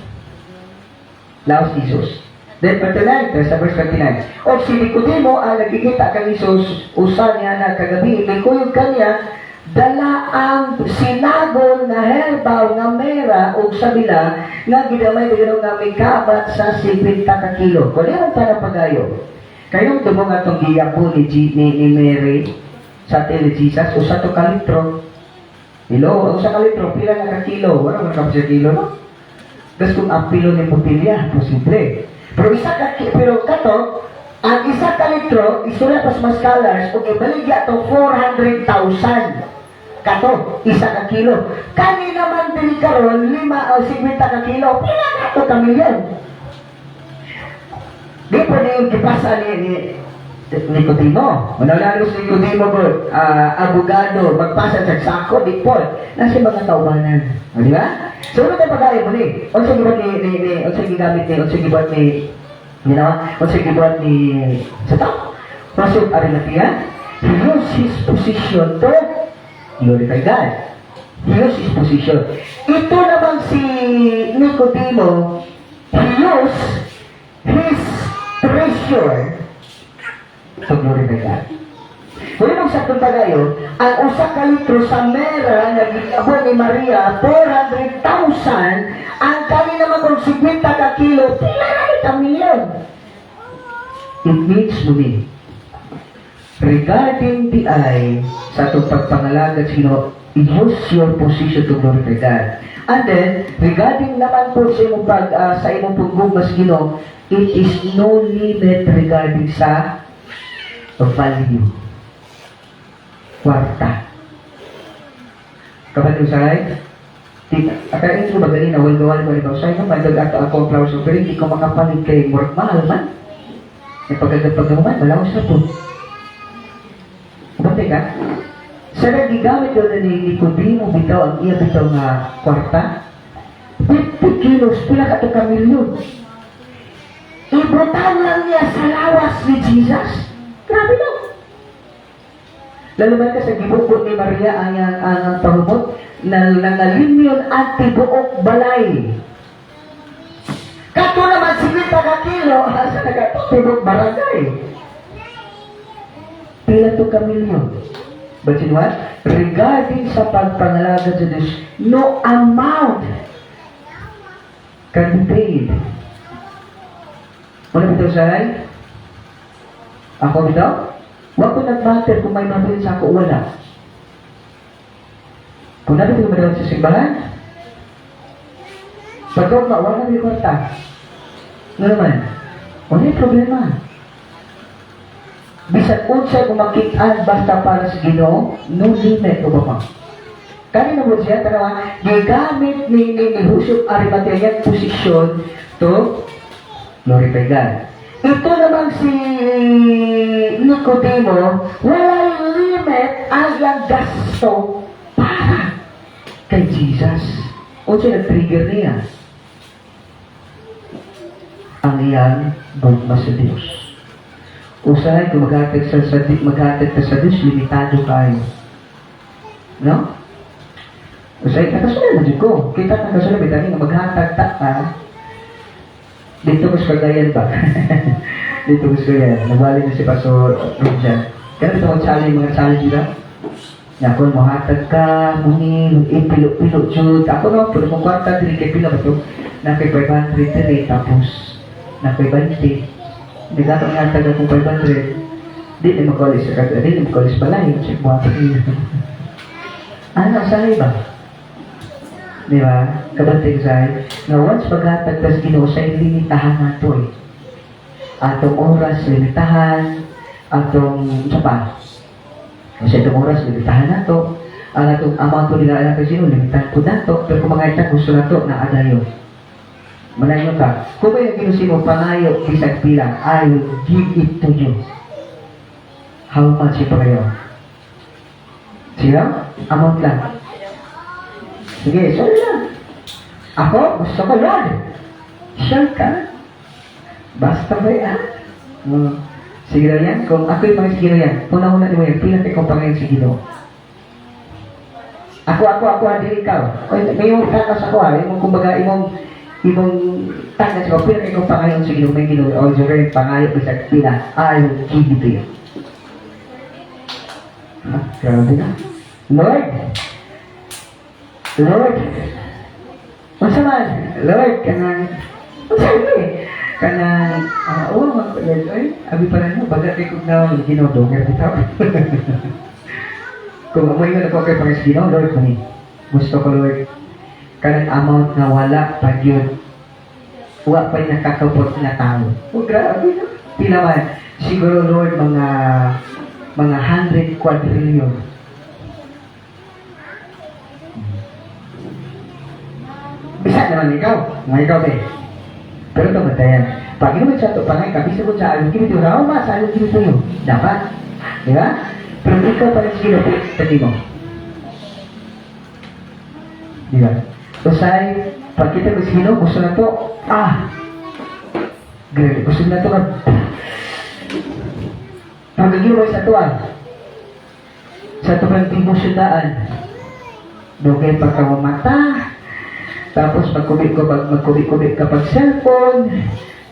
laos ni Jesus. Then, 39, sa verse 39. O si Nicodemo ang nagkikita kang Jesus, usa niya na kagabi, ikuyog kanya, dala ang sinagon nga herbaw nga mera o sabila nga ginamay digano nga may kabat sa 50 ka kilo. Kung yan para pagayo. Kayong tumong atong giyapo ni Mary sa tele Jesus, usa to ka litro. Hello, usa ka litro, pila na ka kilo? Wala man ka sa kilo, no? Tapos kung apilo ni putilya, posible. Pero kato, ang isa ka litro, isula pas mas colors, kung ibaligya to 400,000. Kato, isa ka kilo. Kani naman din karon 5 o 50 ka kilo, pila na to ka milyon. Di po na yung kipasa ni Nicodemo. Manalalo si Nicodemo po, abogado, magpasa sa sako, di po. Nasa mga taubanan. O, di ba? So, ano tayo pag-ayaw mo ni? Unsa gibuhat unsa gigamit ni, unsa gibuhat ni, ginawa, unsa gibuhat ni, sa tao? Joseph Arimathea, he used his position to glorify God. He used his position. Ito naman si Nicodemo, he used his treasure to glorify God. Kung yung magsakot tagayo, ang usa ka litro sa mera na gitabo ni Maria, 400,000, ang kani naman kung 50 ka kilo, pila na ita milyon. It means to me, regarding the eye, sa itong pagpangalagad sino, use your position to glorify God. And then, regarding naman po sa imong sa imong paggumas gino, it is no limit regarding sa value. Kwarta. Kapag usay, akain ko ba ganina, wal-gawal ko rin usay naman, dag-ato ako ang flowers of hindi ko makapalit kay murag mahal man. E pagkagaman, wala ko sa po. Kapag ka, sa nagigamit ko na ni Nicodemo bitaw ang iya bitaw nga kwarta, 50 kilos, pila ka ito ka milyon. Ibutan lang niya sa lawas ni Jesus. Grabe lang. Lalo ba ka sa gibukod ni Maria ang pahumot na nangalinyon at tibuok balay. Kato naman sinita ka kilo sa nagatutibok barangay. Pila to ka milyon. But you know what? Regarding sa pagpangalaga sa Diyos, no amount can be paid. Wala bitaw sa'y? Ako bitaw? Huwag ko nag-matter kung may mabilis ako o wala. Kung natin ko madawag sa simbahan, pagkakma, wala na yung kwarta. Ano naman? Wala yung problema. Bisan unsay kumakitaan basta para sa Ginoo, no limit o ba pa? Kanina mo siya, tanawa, gigamit ni Joseph Arimathea posisyon to glorify God. Ito naman si Nicodemo, wala limit ang iyang gasto para kay Jesus. O siya nag-trigger niya ang iyang gugma sa Diyos. Usahay kung maghatag ka sa Diyos, limitado kayo. No? Usahay, nakasunod na dyan ko. Kita na kasunod, bitangin na maghatag ka. Dito mas kagayan ba? Dito mas kagayan. Nabali na si Pastor Rojan. Kaya dito mag-challenge, mga challenge nila. Na kung mahatag ka, mungin, pilo-pilo, jud. Ako naman po, kung kwarta, dili kay pila ba ito? Na kay 500 dili, tapos na kay 20. Hindi ka itong hatag akong 500. Di na mag-college sa kagaya. Di na mag-college pala. Yung check mo ako niya. Ano, saan ba? Di ba? Kabanting sa'yo. Na once paghatag tas Ginoo sa'yo, limitahan na ito eh. Atong oras, limitahan. Atong, sa pa? Kasi itong oras, limitahan na to. Ang atong amount po nila anak kasi limitahan po na to. Pero kung mga ita, gusto na to, na adayo. Manayo ka. Kung may ginusin mo, pangayo, bisag pila, I will give it to you. How much yung pangayo? Sige, amount lang. Sige, sorry lang. Ako, gusto ko, Lord. Sure ka. Basta ba yan? Sige lang yan. Kung ako yung mga sige lang yan, una-una mo yan, pila kong pangayon sige lang. Ako, hindi ikaw. May yung takas ako imong kumbaga, imong takas ko, pila kong pangayon sige lang, may gino, o yung pangayon ko sa pila, I will give it to you. Grabe na. Lord, masaman, Lord, kanang, kanang, Lord, abi pa rin, baga kay kong na, ginodong, bitaw. Kung amoy nga ako kay Panginoon, Lord, kani, gusto ko, Lord, kanang amount na wala pa yun, wala pa yung nakakapot na tao. Grabe na. Pila man, siguro, Lord, mga 100 quadrillion. Bisa naman ikaw, Pero ito matayan. Pag inuman sa ito, pangay ka, bisa ko sa along kimi ito, raw ma, sa along kimi ito. Dapat. Di ba? Pero ikaw pa rin sila, tati mo. Di ba? Usay, pag kita ko sino, gusto na ito, grabe, gusto na ito, pag-iway sa tuwan, sa tuwang timosudaan, dugay pagkawamata, tapos magkubik-kubik kapag cellphone,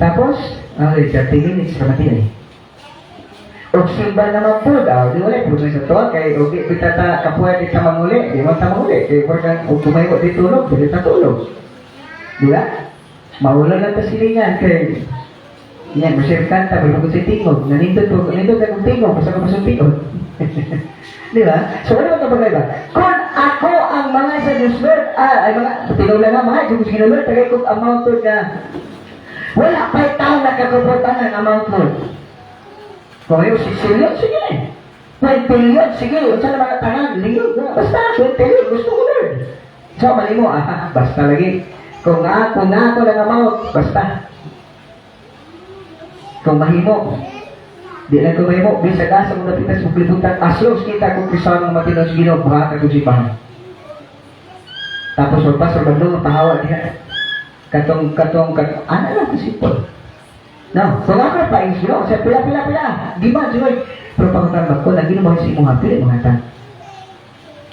tapos, 30 minutes na matiyay. O simba naman po daw, di wala, puso sa tuwan, kay ugi, bitata, kapuha di tamang uli, di mo tamang uli, kay porkan, o tumayo di tulog, di tatulog. Di ba? Maulan lang ta silingan, kay yan, masyar kanta, may pagod sa tingog. Nanindot na kong tingog, basta ka pasong tingog. Di ba? So, ano ang kapagay ba? Kung ako ang mga sa Diyos Lord, ay mga, tinula nga mga, kung sige Lord, tagay kong amount Lord na, wala pa'y tao nakakubutan ng amount Lord. Kung yung 6 million, sige na. 20 million, sige. Saan na mga tangan, lingog na. Basta, 20 million, gusto ko Lord. So, mali mo, basta lagi. Kung ako ng amount, basta. Kung mahimo, di lang kung mahimo, bisag asa kung napitas mo kalibutan, aslos kita kung krisawan ng matino sa Ginoo, buhat ako sipahan. Tapos magpasok magdong, pahawa niya. Katong, ano lang kasipol. No, kung ako pa yung Ginoo, siya pila, di ba, Joy? Pero pagkatambag ko, nagino mo si mga pili, mga tan.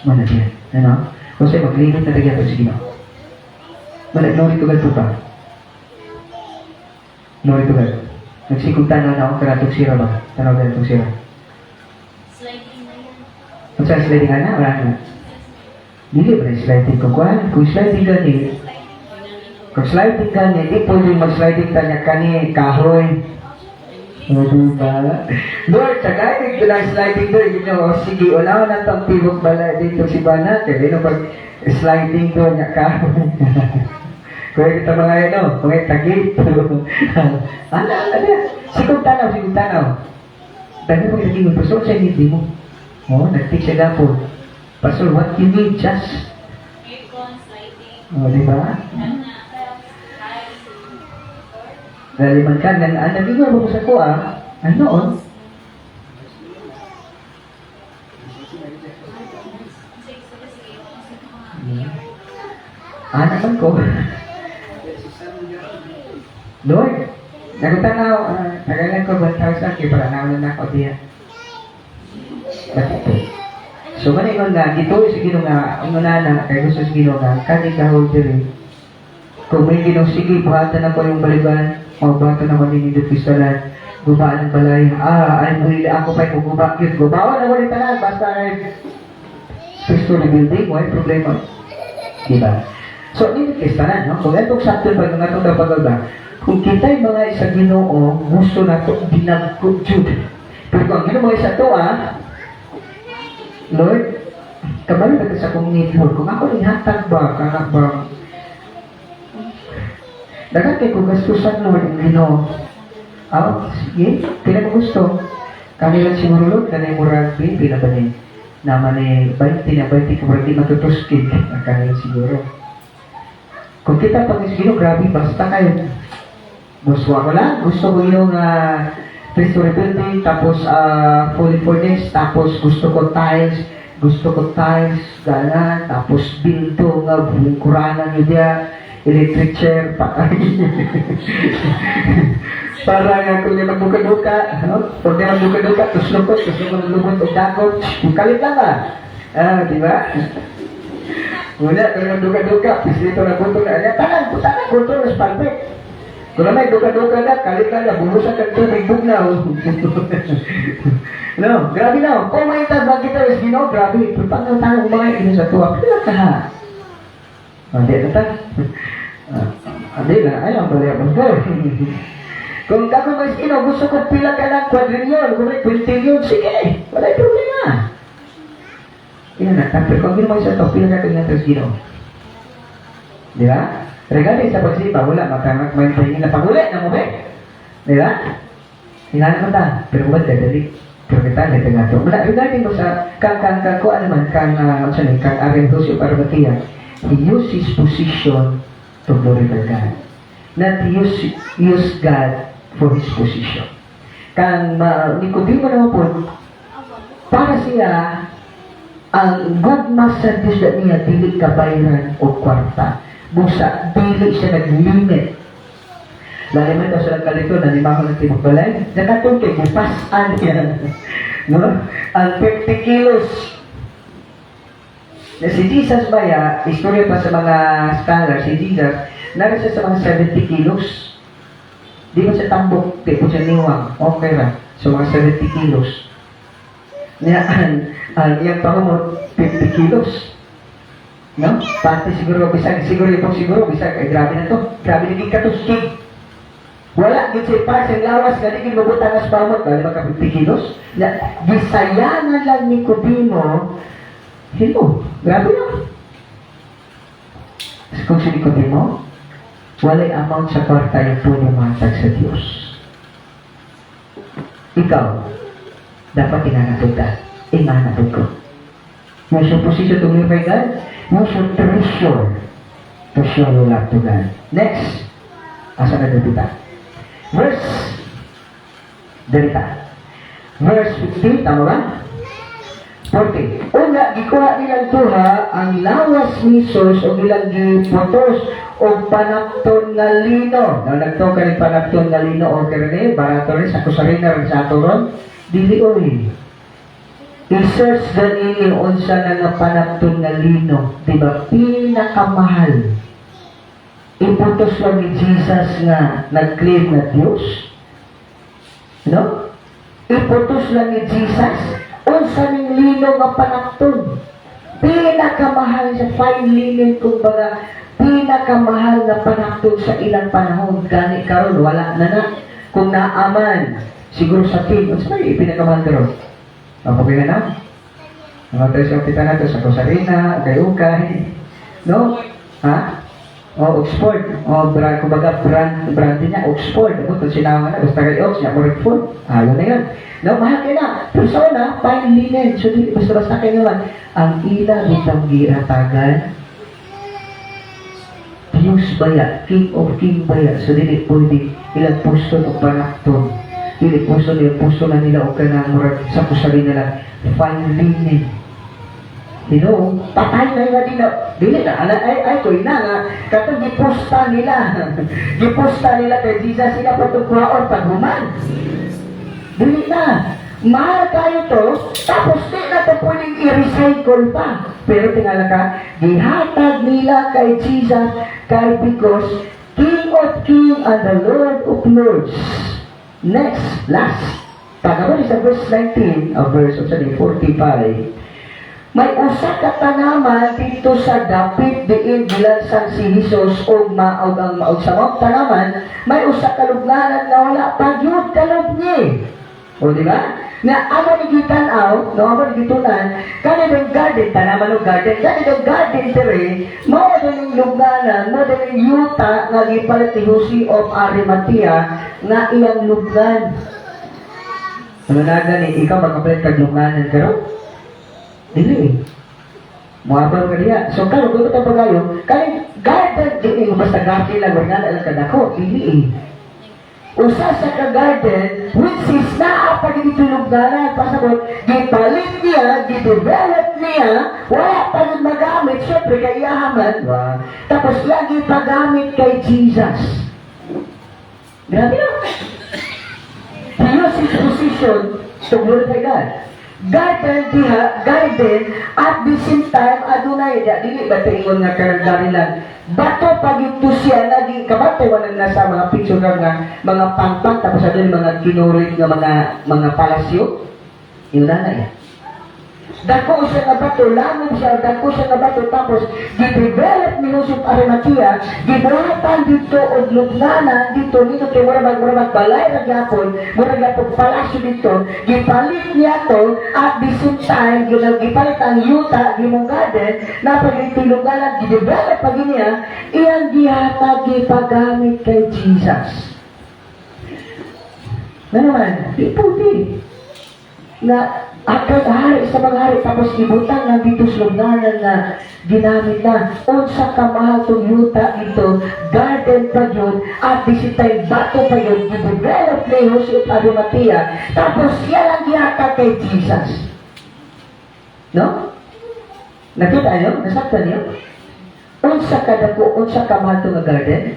Mana niya, ano? Kung sa'yo, maglilit na nagyan sa Ginoo. Nori tugal po pa. Nori tugal. Nagsikuntan na akong karatong sira ba? Tanaw na itong sira. Sliding na yan. Kung saan sliding na? Wala na. Dili ba na sliding ko kuhan? Kung sliding gani, di pwede mag-sliding tanya kani, kahoy. O diba? Lord, tagay, nagbilang sliding doon. Sige, unaw na itong tibok bala dito si Bana. Kaya dito pag sliding doon niya kahoy. Kaya kita mga kung tagit. Ano, Sigong tanaw. Dahil mo kita Pastor, siya hindi mo. Nag-take siya dapo. Pastor, what you need, just? Keep on sliding. Diba? Dahil man ka, nagiging mo sa kuha, ano, naman ko. Lord, nagutanaw, tagalan ko 1,000 kaya para naman na ako diya. So, maningon nga, dito sa Ginoo nga, ang na, kaya gusto sa Ginoo nga, kani kahol diri. Kung may Ginoo, sige, buhatan ako yung baliban, buhatan ako din yung pistolan, gubaan ng balay, ay muli ako pa'y kuguba, yun, gubawan ako rin tanan, basta ay pistol building, why problema? Diba? So, dito kistanan, no? Kung itong sakto pa nga itong napagagba, kung kita'y mga isa Ginoo, gusto na ito binagkudyod. Pero kung ano mga isa ito, Lord, kabalo na sa kong need, Lord, kung ako ihatag ba, kanak ba, nagkakay kung gastusan, Lord, yung Ginoo. Sige, pila mo gusto. Kanilang siguro, Lord, kanay mo rugby, pila ba niya? naman eh 20 na 20 kung hindi matutuskid kaya siguro. Kung kita pag siguro, grabe, basta kayo. Gusto ko lang, gusto ko yung Cristo rebuilding, tapos fully furnished, tapos gusto ko tiles, ganan, tapos binto nga, bungkuranan nyo diya, electric chair, para nga kung yung magbuka-duka, kung yung magbuka-duka, tapos lukot ng lumot o dakot, kalit lang di ba? Wala, kung yung magbuka-duka, pisito na buto na, tanan, buto na spalpit. Kung may duka-duka na, kalit lang, bumusan ka tubig, bugnaw. No, grabe na. Kung may tabag kita, grabe. Pag nang mga ino sa tuwa, pila ka ha? Hindi na ta. Hindi na, ayaw, bali ako. Kung ako may gusto ko pila ka ng quadrillion, kung may quintillion, sige, wala problema. Yan na, tapi kung gino mo isa to, pila ka ng Gino. Di ba? Regarding sa pagsipa, wala, maintay na pagulit na mo ba? Di ba? Hinahanap mo ta, pero wala, dali. Pero kita, dali nga ito. Wala, regarding mo sa, kang ano man, kang Arentos yung Parvatiya, he used his position to glorify God. Not use God for his position. Kang Nicodemo naman po, para siya, ang good master Diyos na niya, dili kabayran o kwarta. Busa, dili siya nag-limit. Lalo man daw sa nagkalito, nanimaho ng tibok balay, nakatong kay bupasan yan. No? Ang 50 kilos. Na si Jesus ba ya, istorya pa sa mga scholars, si Jesus, narin siya sa mga 70 kilos. Di ba sa tambok, di po siya niwang, okay ra, sa mga 70 kilos. Yang pangumot, 50 kilos. No? Pati siguro bisag, siguro bisag, ay grabe na to. Grabe naging katuskig. Wala, gitsay pa, siyang lawas, ganigin mabutang as pamot, bali maka 50 kilos. Gisayangan lang ni Nicodemo, hello, grabe na. Kung si Nicodemo, walay amount sa kwarta yung puno matag sa Diyos. Ikaw, dapat inanapod ka. Inanapod ko. Yung sa position to glorify God, you should treasure to show your love to God. Next, asa na dito? Verse 15, tama ba? 40. Una, gikuha nilang tuha ang lawas ni Jesus o ilang giputos o panapton nga lino. Nagto ka rin panapton nga lino o karene, barato rin sa kusarina rin sa atoron. Dili oy. I-search ganili unsa na nga panapton nga lino. Diba? Pinakamahal. Iputos lang ni Jesus nga nag-claim na Diyos. No? Iputos lang ni Jesus unsa ning lino nga panapton. Pinakamahal sa fine linen, kumbaga, pinakamahal na panapton sa ilang panahon. Gani karon wala na. Kung naaman, siguro sa team, unsa may pinakamahal karon? Okay na? Mga tayo sa pita nato sa Kusarina, Gayukay, no? Ha? O Oxford, o kumbaga brand niya, Oxford. Ito sinama na, basta kay Ox, niya, Oxford. Yun na yun. No, mahal kayo na. Pero sa una, fine linen. So, basta kayo naman, ang ila bitang giratagan, Diyos baya, King of King baya. So, dili pwede ilang puso o panakton. Dili puso na nila o kanang murag sa kusari nila, fine linen. You know, patay na nga din na, dili na, ay ko ina nga, katong giposta nila kay Jesus, sila patugwaon paghuman. Dili na, mahal kayo to, tapos di na to pwedeng i-recycle pa. Pero tingala ka, gihatag nila kay Jesus, because King of Kings and the Lord of Lords. Next, last, pagkaroon sa verse 19, verse 45, may usa ka tanaman dito sa dapit diin gilansan si Jesus og maog ang maog sa mga tanaman, may usa ka lugnanan nga wala pa gyud kalugni. O di ba? Na amo ni gitan-aw, no amo ni gitunan, kani ng garden tanaman og garden, kani ng garden dire, mao din lugnanan, mao din yuta nga gipalit ni Jose of Arimathea nga iyang lugnan. Ano na gani ikaw makapalit kag lugnanan karon? Dili eh. Muhabang ka diya. So karon kung ito pagayo, kaya garden dili basta garden lang wala na lang kadako. Dili eh. Usa sa ka-garden, which is naa pa ginitulog na pasabot, gipalit niya, gidevelop niya, wala pa rin magamit, syempre kay Yahaman, tapos lagi pagamit kay Jesus. Grabe na. He used his position to glorify God. Garden diha, garden, at the same time, adunay, dili ba tingon nga karagdarin lang, bato pag ito siya, naging kabatay, wala nasa mga picture nga, mga pangpang, tapos adun mga kinurit nga mga palasyo, yun na yan. Dako siya nga bato, lamang siya, dako siya nga bato, tapos gidevelop ni Joseph Arimathea, gibuhatan dito o lugnanan dito, dito kay murag balay na gyapon, murag palasyo dito, gipalit niya to, at the same time, gipalit ang yuta, gimong garden, na pagitilugalan, gidevelop pag niya, iyang gihatag, gipagamit kay Jesus. Na naman, di puti. Na akad hari sa mga hari tapos ibutang na dito sa lugnanan na ginamit na unsa kamahal tong yuta ito garden pa yun at disitay bato pa yun gidevelop ni Joseph Arimathea tapos siya lang gihata kay Jesus. No? Nakita nyo? Nasaktan nyo? Unsa kadako, unsa kamahal tong garden?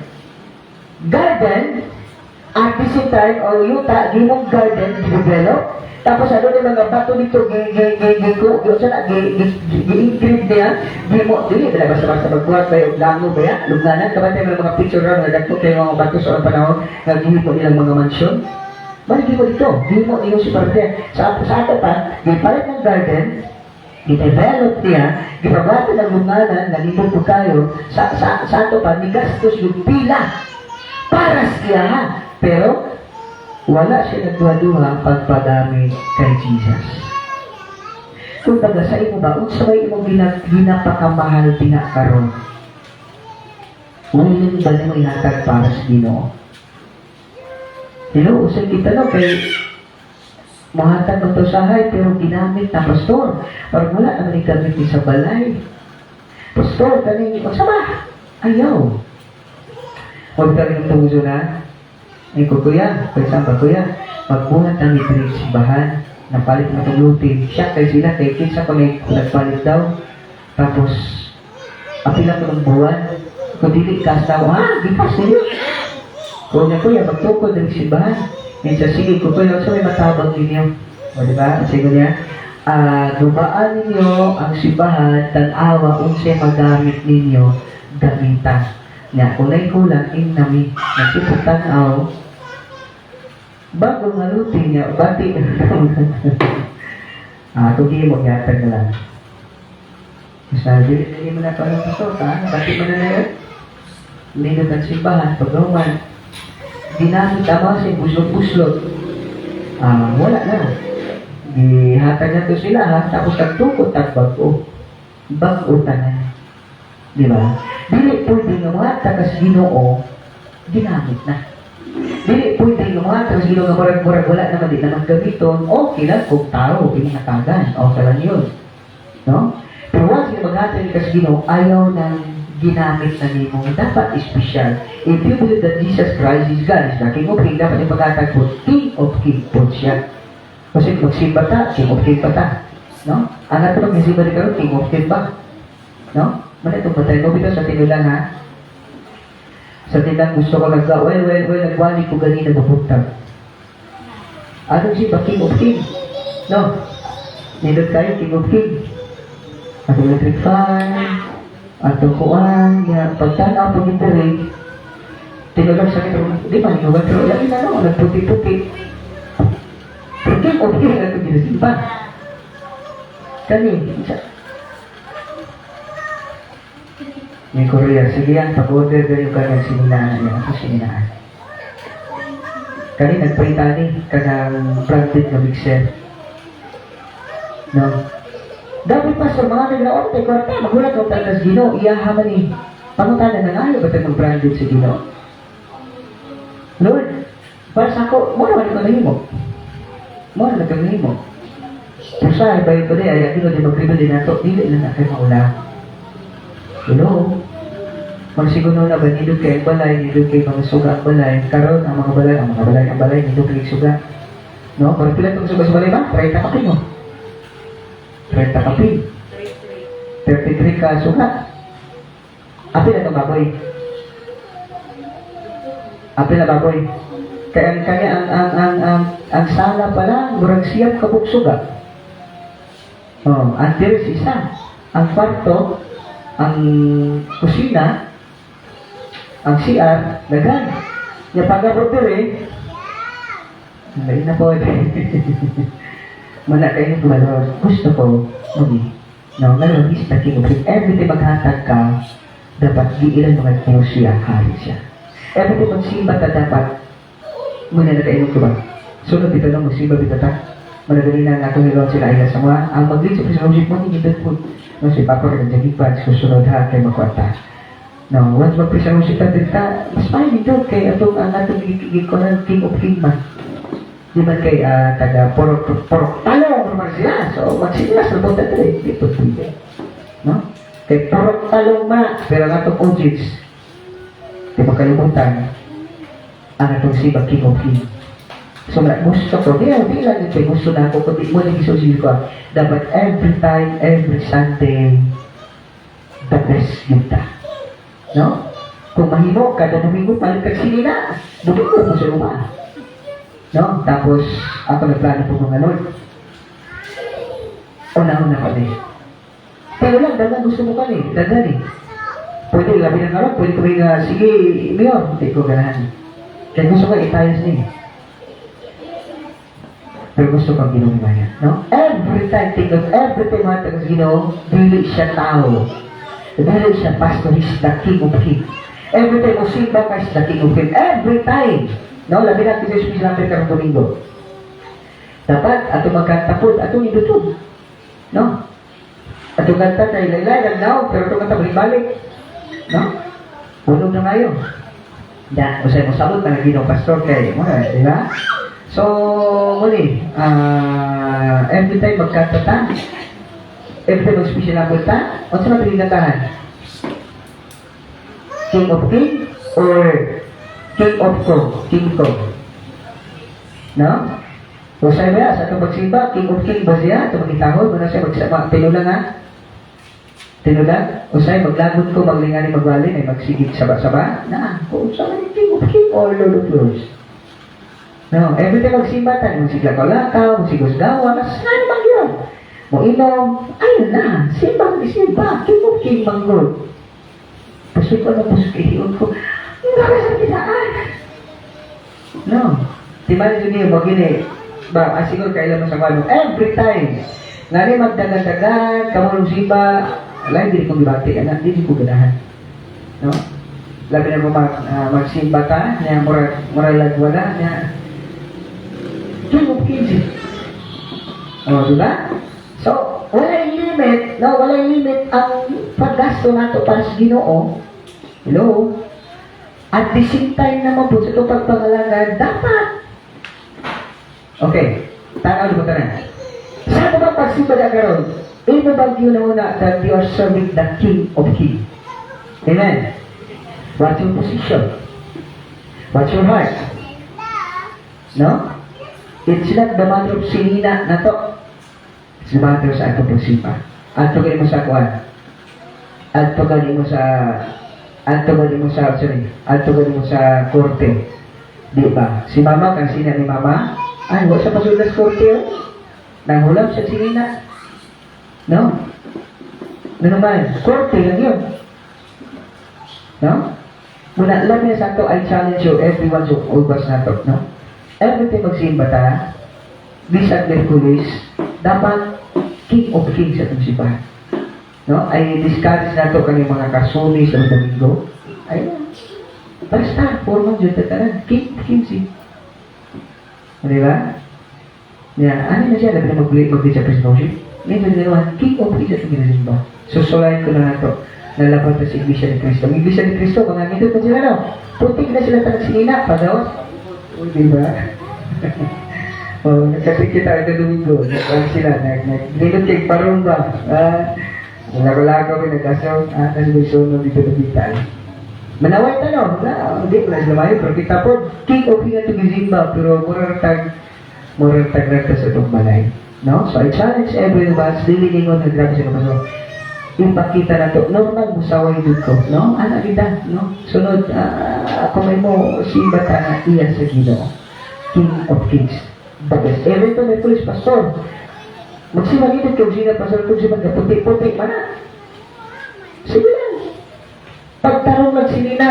Garden at disitay o yuta gimong garden gidevelop tapos ano yung mga bato dito, gi-increase niya, dili, basta magbuhat ba yung lango ba yan, lugnanan, kabatay mga picture ron, nagdagpo kayo mga bato sa panahon, naghihipo nilang mga mansyon. Balik mo dito, himo niyo si Parte. Sa ato pa, gipalit ng garden, gi-develop niya, gipabato ng lugnanan, nalipot po kayo, sa ato pa, nigastos yung pila para siya, pero wala siya nagduha-duha pagpadami kay Jesus. Kung taga sa imo ba, unsa may imong ginapakamahal pinakaron? Ulit ba nimo ihatag para sa Ginoo? Dilo, usay kita no, kay mahatag ng tosahay, pero ginamit na pastor. Parang wala naman ikamit sa balay. Pastor, kanini, magsama. Ayaw. Huwag ka rin ng tuzo na. Ay ko kuya, kaysa ba kuya, magbuhat ng libre simbahan, napalit na tulutin. Siya kay sila, kay kinsa pa may nagpalit daw. Tapos, apila ko ng buwan. Kung dili kastaw, di pa sila. Kung na kuya, magtukod ng simbahan. Minsan, sige ko kuya, sa may matabang ninyo. O diba? Sige niya, dumaan ninyo ang simbahan, tanawa, unsay magamit ninyo, gamitan. Nga, kulay kulang, nami, nagsiputanaw, bago malutin niya, bati, kugi mo, yatag na lang. Sabi, hindi mo na parang pasok, bati mo na na yun. Hindi na nagsimbahan, paggawan, ginamit ako sa buslot-buslot. Wala na. Dihatag na to sila, tapos nagtukot at bago tanan. Di ba? Dili pwede nga mga tagas Ginoo, ginamit na. Dili pwede nga mga tagas Ginoo nga murag wala naman din naman gamiton, okay lang kung tao, pinakatagan, okay lang yun. No? Pero once yung maghatag ni kas Ginoo, ayaw nang ginamit na nimo. Dapat special. If you believe that Jesus Christ is God, is the King of Kings, dapat yung maghatag po, King of Kings po siya. Kasi magsimba ta, King of Kings pa ta. No? Ang nato magsimba ni karon, King of Kings ba? No? Mana itong patay ko bitaw sa tinulan ha? Sa tinulan gusto ko nagwali ko ganina napupunta. Anong si King of King? No? Nindot kayo, King of King. Atong electric fan, atong kuwan, pagtanaw, pag-interact, tinulan sa kito, di ba, ninugan, pero yan na no, nagputi-puti. Pero King of King, ito ginasimpan. Kani, ni Korea, sige yan, pag-order ganyan ka ng siminahan niya, ako siminahan. Kani, nagpaitani ka ng branded na mixer. No? Dapat pa sa mga naglaon, tayo kwarta, magulat ko tayo sa Ginoo, iyahaman ni, pangutanan na nga, ba't ang branded sa Ginoo? Lord, para sa ako, muna naman ito nahimo. Muna naman ito nahimo. Pusa, bayo ko di, ay ano di magribo din nato, dili lang na kayo maulang. Hello? Magsiguro na ba, nilog kayo balay, nilog kayo mga suga ang balay, karon ang mga balay, ang balay, nilog kayo suga. No? Kung pila itong suga sa balay ba? 30 kapin mo. 30 kapin. 33 ka suga. Apil na itong baboy. Apil na baboy. Kaya ang sala pa lang, murag siyap kabuk suga. Oh, ang teres isa. Ang kwarto, ang kusina, ang CR, dagan. Yung pag-abot hindi na po. Mana kayo valor. Gusto ko, muli. No, ngayon, is the king of kings. Every time maghatag ka, dapat di ilan mga Diyos siya, hari siya. Every time magsimba ka, dapat muna na kayo ko ba? Sunod dito lang, magsimba dito ta. Managaling na nga kung nilawag sila ay sa mga, ang mag-lead sa Pisa-Music mo, hindi dito po. No, si Papa rin, naging pa, susunod ha, kayo magkwata. No, once mag-Pisa-Music ka dito, mas fine dito, kay atong ang atong gikonan king of king man. Di man kay taga porok talong naman sila. So, magsilas na po dito eh. Dito dito. No? Kay porok talong ma. Pero ang atong ojits, di ba kalimutan, ang atong siba king of king. So, gusto ko, di lang dito, gusto na ako, kundi mo nang isusil ko, dapat every time, every Sunday, the best kita. No? Kung mahimo, kada Domingo, palit kag sinina, Domingo mo sa rumah. No? Tapos, ako nagplano po mga Lord. Una-una kami. Pero lang, dagan gusto mo kami. Dagan eh. Pwede, labi ng harap. Pwede kami nga, sige, Mayor. Hindi ko ganahan. Kaya gusto ko itayos niya. Pero gusto kong ginagawa niya. No? Every time, think of every time mga tagas Ginoo, dili siya tao. Dili siya pastor, he's the king of kings. Every time, usimba ka, he's the king of kings. Every time. No, labi natin sa Espiritu Santo karong Domingo. Dapat ato magkanta po, ato idutod. No? Ato kanta tayo laylay, lagnaw, pero ato kanta balik-balik. No? Punog na ngayon. Usay mo sabot na naging pastor kay mo na, di ba? So, muli, every time magkanta ta, every time mag-special na ta, o sa mga pinagkantahan? King of King or King of Kong, King Kong. No? So sabi ba, sa itong magsimba, King of King ba siya? Ito magitahod, muna siya magsimba, tinulang ha? Tinulang? O sa'yo, maglagot ko, maglingani, magwalin, ay magsigit saba-saba? Na, kung saan yung King of King or Lord of Lords? No, every time magsimba tayo, magsigla ko lakaw, magsigos gawa, saan bang yun? Mo inom, ayun na, simbang isimba, King of King, manggod. Pasok ko na, pasok iyon ko, hindi sa kitaan. No. Diba nyo niyo, magini, ba, siguro kailan mo sa kwano, every time, nari magdagan-dagan, kamulong siba, alay, hindi ko bibati, anak, hindi ko ganahan. No? Labi na mo magsimba ta, niya, moral lagwala, niya, King of Kings. O, diba? So, walang limit, no, walang limit ang paggasto nato para sa Ginoo. Hello? At the same time naman po sa itong pagpangalanan, dapat. Okay, tanaw mo tanan. Saan ba pagsimba na karon? Ito ba yun na una that you are serving the King of Kings? Amen? What's your position? What's your heart? No? It's not the matter of sinina na to. It's the matter sa atong pagsimba. At galing mo sa kuwan. At galing mo sa korte. Di ba? Si mama, kang sina ni mama, ay, wala sa pasulas korte, nanghulam sa sinina. No? Ano naman? Korte lang yun. No? Muna, alam niya sa ito, I challenge you, everyone sa ubas na ito, no? Every time magsimba ta, this at Mercury's, dapat King of Kings sa itong simbahan. No? Ay discourage na ito kanyang mga kasumi sa Domingo. Ay, basta, formal dyan tatanan. King of Kings eh. Di ba? Ano na siya? Labi na mag-lead sa Presidency. Ngayon na naman, King of Kings at ginasimba. Susulayan ko na ito. Nalapat na si Iglesia ni Cristo. Ang Iglesia ni Cristo, kung nandito pa sila, no? Putik na sila tanag sinina, padawas. Di ba? Nagkasik kita ito Domingo. Nagkasik sila. Naglinod kay parong ba? Lako-lako may nagkasaw. Ano may sunod dito na bitan. Manaway tanong na, hindi ko lang lamayo. Pero kita po, king o king at Zimba. Pero murang tag na sa itong balay. No? So I challenge everyone of us, lililing ko na grabe sa kapaso. Ipakita na to, normal musaway dun ko, no? Anak kita, no? Sunod, ako may mo, si bata na iya sa Ginoo. King of Kings. The best. Every time may police pastor. Magsimalitin kung sino pastor, kung sino magkaputi-puti, mana? Sige lang. Pagtarong lang sinina,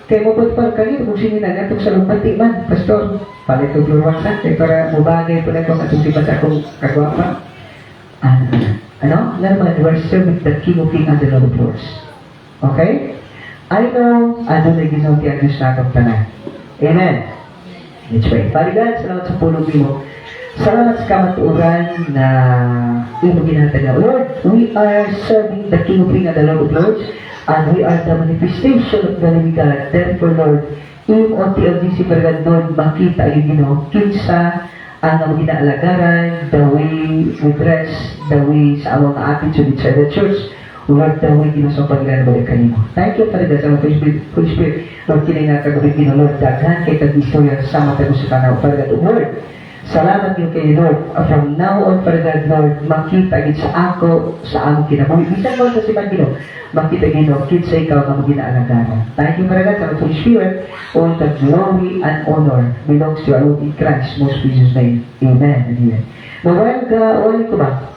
kaya mo ba't parang kanino kung sinina nga itong sa lumpati man, pastor. Palit ko pluruan sa akin para mubagay po na kung atong si bata kong kagwapa. Ano? Naman, we're serving the King of Kings and the Lord of Lords. Okay? I know, ano na ginawti ang Diyos na itong tanan. Amen. Let's pray. Parigan, salamat sa pulong mo. Salamat sa kamaturan na imo ginatag na. Lord, we are serving the King of Kings and the Lord of Lords, and we are the manifestation of the living God. Therefore, Lord, imo o TLDC Parigan, Lord, makita yung Ginoo, kinsa ang ginaalagaran, the way we dress, the way sa among attitude inside the church, Lord, the way ginasong paglalaan balik kanimo. Thank you, Father, sa mga Holy Spirit. Lord, kinay nga kagabi Ginoo, Lord, daghan kay kag-istorya sa mata mo sa kanaw, Father, Lord, salamat yung kay Lord. From now on, Father, Lord, makita gid sa ako, sa among kinabuhi. Bisan mo sa siman Ginoo, makita Ginoo, kid sa ikaw na ginaalagaran. Thank you, Father, sa Holy Spirit. All the glory and honor belongs to our Lord in Christ's most precious name. Amen and amen. Mawal ka, wali ko ba?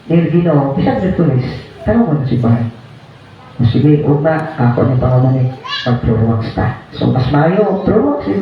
Ginoo, bisag na tulis. Tanong mo na si Bahay. O sige, huwag na, ako ng pangalan ni pag-pro-wax ta. So, mas mayo, pro-wax